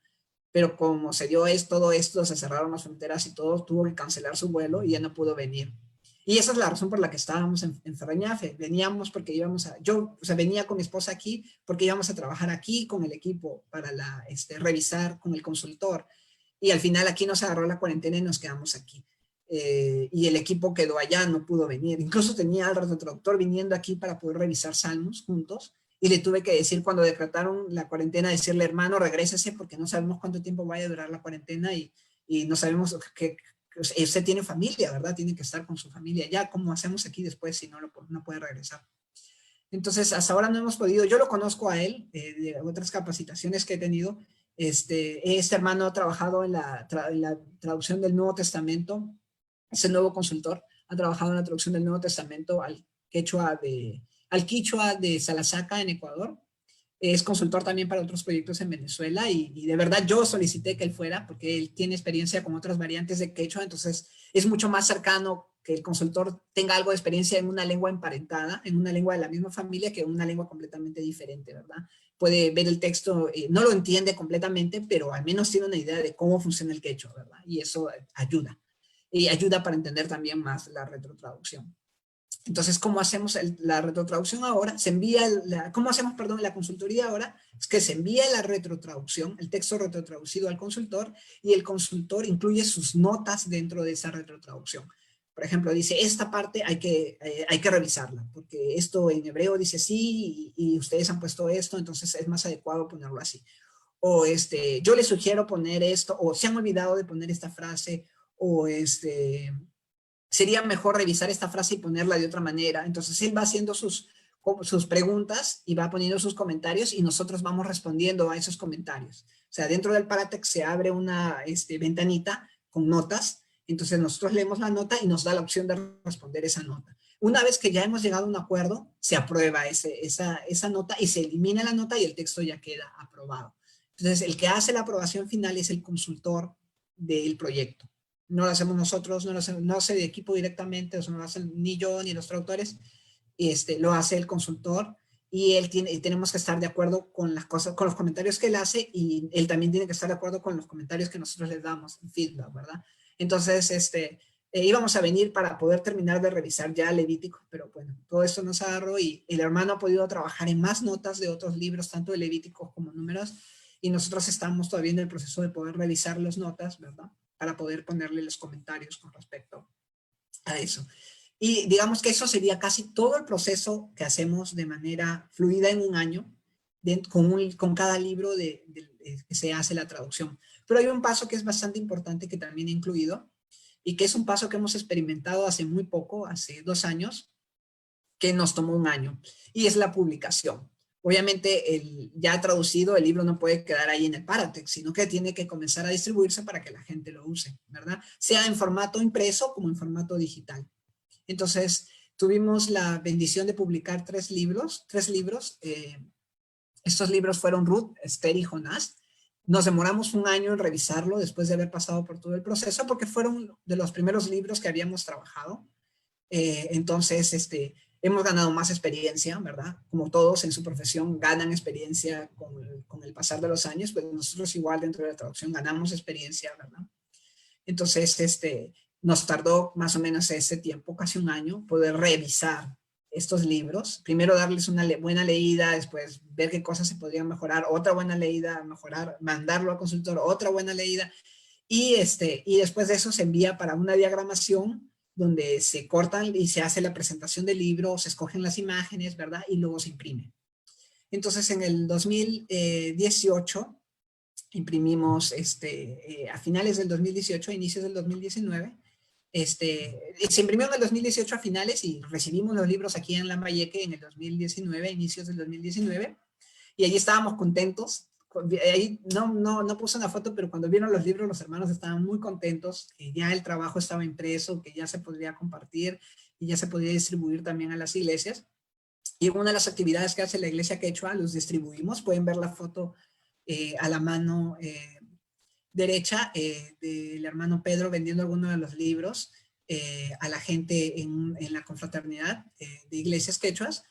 pero como se dio todo esto, se cerraron las fronteras y todo, tuvo que cancelar su vuelo y ya no pudo venir. Y esa es la razón por la que estábamos en Ferreñafe. Veníamos porque venía con mi esposa aquí porque íbamos a trabajar aquí con el equipo para revisar con el consultor. Y al final aquí nos agarró la cuarentena y nos quedamos aquí. Y el equipo quedó allá, no pudo venir. Incluso tenía al retrotraductor viniendo aquí para poder revisar Salmos juntos. Y le tuve que decir, cuando decretaron la cuarentena, decirle, hermano, regrésese porque no sabemos cuánto tiempo vaya a durar la cuarentena y no sabemos que usted tiene familia, ¿verdad? Tiene que estar con su familia. Ya, ¿cómo hacemos aquí después si no puede regresar? Entonces, hasta ahora no hemos podido. Yo lo conozco a él de otras capacitaciones que he tenido. Este hermano ha trabajado en la traducción del Nuevo Testamento. Es el nuevo consultor. Ha trabajado en la traducción del Nuevo Testamento al quichua de Salasaca en Ecuador. Es consultor también para otros proyectos en Venezuela y de verdad yo solicité que él fuera porque él tiene experiencia con otras variantes de quechua, entonces es mucho más cercano que el consultor tenga algo de experiencia en una lengua emparentada, en una lengua de la misma familia, que en una lengua completamente diferente, ¿verdad? Puede ver el texto, no lo entiende completamente, pero al menos tiene una idea de cómo funciona el quechua, ¿verdad? Y eso ayuda. Y ayuda para entender también más la retrotraducción. Entonces, ¿cómo hacemos la retrotraducción ahora? ¿Cómo hacemos, perdón, la consultoría ahora? Es que se envía la retrotraducción, el texto retrotraducido al consultor, y el consultor incluye sus notas dentro de esa retrotraducción. Por ejemplo, dice, esta parte hay que revisarla, porque esto en hebreo dice así, y ustedes han puesto esto, entonces es más adecuado ponerlo así. O yo les sugiero poner esto, o se han olvidado de poner esta frase, o sería mejor revisar esta frase y ponerla de otra manera. Entonces él va haciendo sus preguntas y va poniendo sus comentarios y nosotros vamos respondiendo a esos comentarios. O sea, dentro del Paratext se abre una ventanita con notas Entonces nosotros leemos la nota y nos da la opción de responder esa nota. Una vez que ya hemos llegado a un acuerdo, se aprueba esa nota y se elimina la nota y el texto ya queda aprobado. Entonces, el que hace la aprobación final es el consultor del proyecto. No lo hacemos nosotros, no hace de equipo directamente, o sea, no lo hacen ni yo ni los traductores, lo hace el consultor y tenemos que estar de acuerdo con las cosas, con los comentarios que él hace, y él también tiene que estar de acuerdo con los comentarios que nosotros les damos en feedback, ¿verdad? Entonces, íbamos a venir para poder terminar de revisar ya Levítico, pero bueno, todo esto nos agarró y el hermano ha podido trabajar en más notas de otros libros, tanto de Levítico como Números, y nosotros estamos todavía en el proceso de poder revisar las notas, ¿verdad? Para poder ponerle los comentarios con respecto a eso. Y digamos que eso sería casi todo el proceso que hacemos de manera fluida en un año, con cada libro que se hace la traducción. Pero hay un paso que es bastante importante que también he incluido, y que es un paso que hemos experimentado hace muy poco, hace 2 años, que nos tomó un año, y es la publicación. Obviamente, ya traducido, el libro no puede quedar ahí en el Paratext, sino que tiene que comenzar a distribuirse para que la gente lo use, ¿verdad? Sea en formato impreso como en formato digital. Entonces, tuvimos la bendición de publicar 3 libros. Estos libros fueron Ruth, Esther y Jonás. Nos demoramos un año en revisarlo después de haber pasado por todo el proceso, porque fueron de los primeros libros que habíamos trabajado. Entonces, hemos ganado más experiencia, ¿verdad? Como todos en su profesión ganan experiencia con el pasar de los años, pues nosotros igual dentro de la traducción ganamos experiencia, ¿verdad? Entonces, nos tardó más o menos ese tiempo, casi un año, poder revisar estos libros. Primero darles una buena leída, después ver qué cosas se podrían mejorar, otra buena leída, mejorar, mandarlo al consultor, otra buena leída. Y después de eso se envía para una diagramación donde se cortan y se hace la presentación del libro, se escogen las imágenes, ¿verdad? Y luego se imprime. Entonces, en el 2018, imprimimos, a finales del 2018, a inicios del 2019, se imprimió en el 2018 a finales y recibimos los libros aquí en Lambayeque en el 2019, inicios del 2019, y allí estábamos contentos. Ahí no puse una foto, pero cuando vieron los libros los hermanos estaban muy contentos, que ya el trabajo estaba impreso, que ya se podría compartir y ya se podría distribuir también a las iglesias. Y una de las actividades que hace la iglesia quechua, los distribuimos. Pueden ver la foto a la mano derecha del hermano Pedro vendiendo algunos de los libros a la gente en la confraternidad de iglesias quechuas.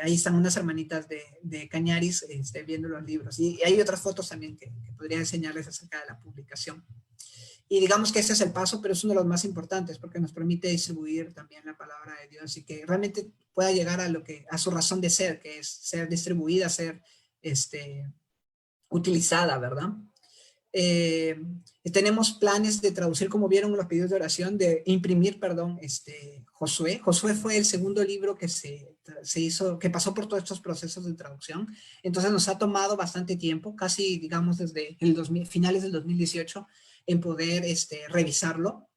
Ahí están unas hermanitas de Cañaris viendo los libros. Y hay otras fotos también que podría enseñarles acerca de la publicación. Y digamos que ese es el paso, pero es uno de los más importantes porque nos permite distribuir también la palabra de Dios y que realmente pueda llegar a su razón de ser, que es ser distribuida, ser utilizada, ¿verdad? Tenemos planes de traducir, como vieron los pedidos de oración, de imprimir, perdón, Josué. Josué fue el segundo libro que se hizo, que pasó por todos estos procesos de traducción. Entonces nos ha tomado bastante tiempo, casi digamos desde finales del 2018, en poder revisarlo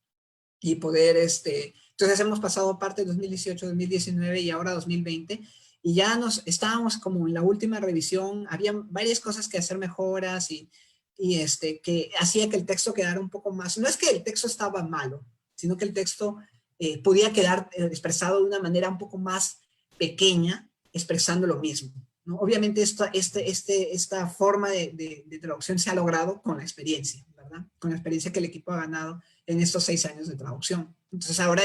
y poder, entonces hemos pasado parte de 2018, 2019 y ahora 2020. Y ya estábamos como en la última revisión, había varias cosas que hacer mejoras y que hacía que el texto quedara un poco más, no es que el texto estaba malo, sino que el texto podía quedar expresado de una manera un poco más pequeña, expresando lo mismo, ¿no? Obviamente esta forma de traducción se ha logrado con la experiencia, ¿verdad? Con la experiencia que el equipo ha ganado en estos 6 años de traducción. Entonces ahora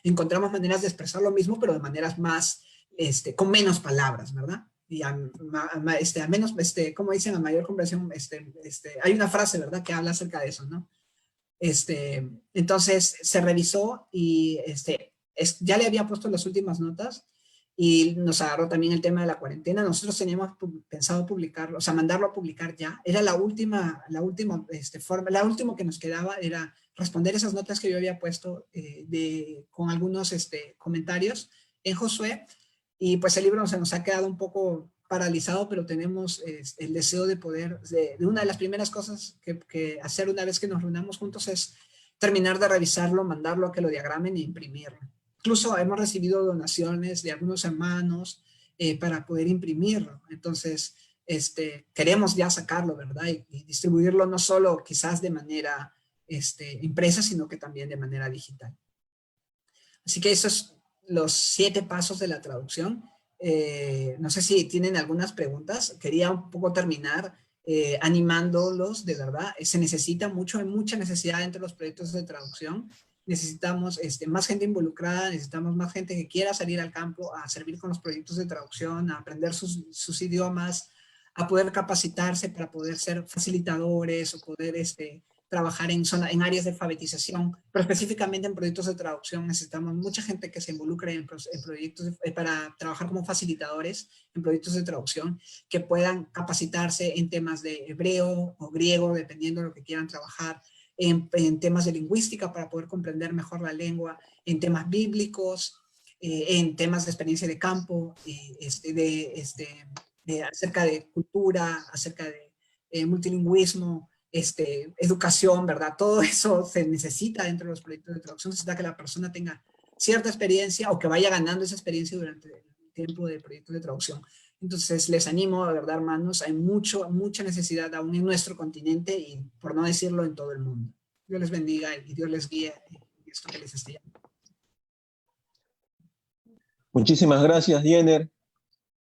encontramos maneras de expresar lo mismo, pero de maneras más, con menos palabras, ¿verdad? Y a menos, como dicen, a mayor comprensión, hay una frase, ¿verdad?, que habla acerca de eso, ¿no? Entonces se revisó y ya le había puesto las últimas notas y nos agarró también el tema de la cuarentena. Nosotros teníamos pensado publicarlo, o sea, mandarlo a publicar ya. Era la última forma, la última que nos quedaba era responder esas notas que yo había puesto con algunos comentarios en Josué. Y pues el libro se nos ha quedado un poco paralizado, pero tenemos el deseo de poder, de una de las primeras cosas que hacer una vez que nos reunamos juntos es terminar de revisarlo, mandarlo a que lo diagramen e imprimirlo. Incluso hemos recibido donaciones de algunos hermanos para poder imprimirlo. Entonces, queremos ya sacarlo, ¿verdad? Y distribuirlo no solo quizás de manera impresa, sino que también de manera digital. Así que esos son los 7 pasos de la traducción. No sé si tienen algunas preguntas. Quería un poco terminar animándolos, de verdad. Se necesita mucha necesidad entre los proyectos de traducción. Necesitamos más gente involucrada, necesitamos más gente que quiera salir al campo a servir con los proyectos de traducción, a aprender sus idiomas, a poder capacitarse para poder ser facilitadores o poder trabajar en áreas de alfabetización, pero específicamente en proyectos de traducción necesitamos mucha gente que se involucre en proyectos para trabajar como facilitadores en proyectos de traducción, que puedan capacitarse en temas de hebreo o griego, dependiendo de lo que quieran trabajar, en temas de lingüística para poder comprender mejor la lengua, en temas bíblicos, en temas de experiencia de campo, acerca de cultura, acerca de multilingüismo, educación, ¿verdad? Todo eso se necesita dentro de los proyectos de traducción. Necesita que la persona tenga cierta experiencia o que vaya ganando esa experiencia durante el tiempo de proyectos de traducción. Entonces, les animo, de verdad, hermanos, hay mucha necesidad aún en nuestro continente y, por no decirlo, en todo el mundo. Dios les bendiga y Dios les guíe en esto que les estoy llamando. Muchísimas gracias, Diener.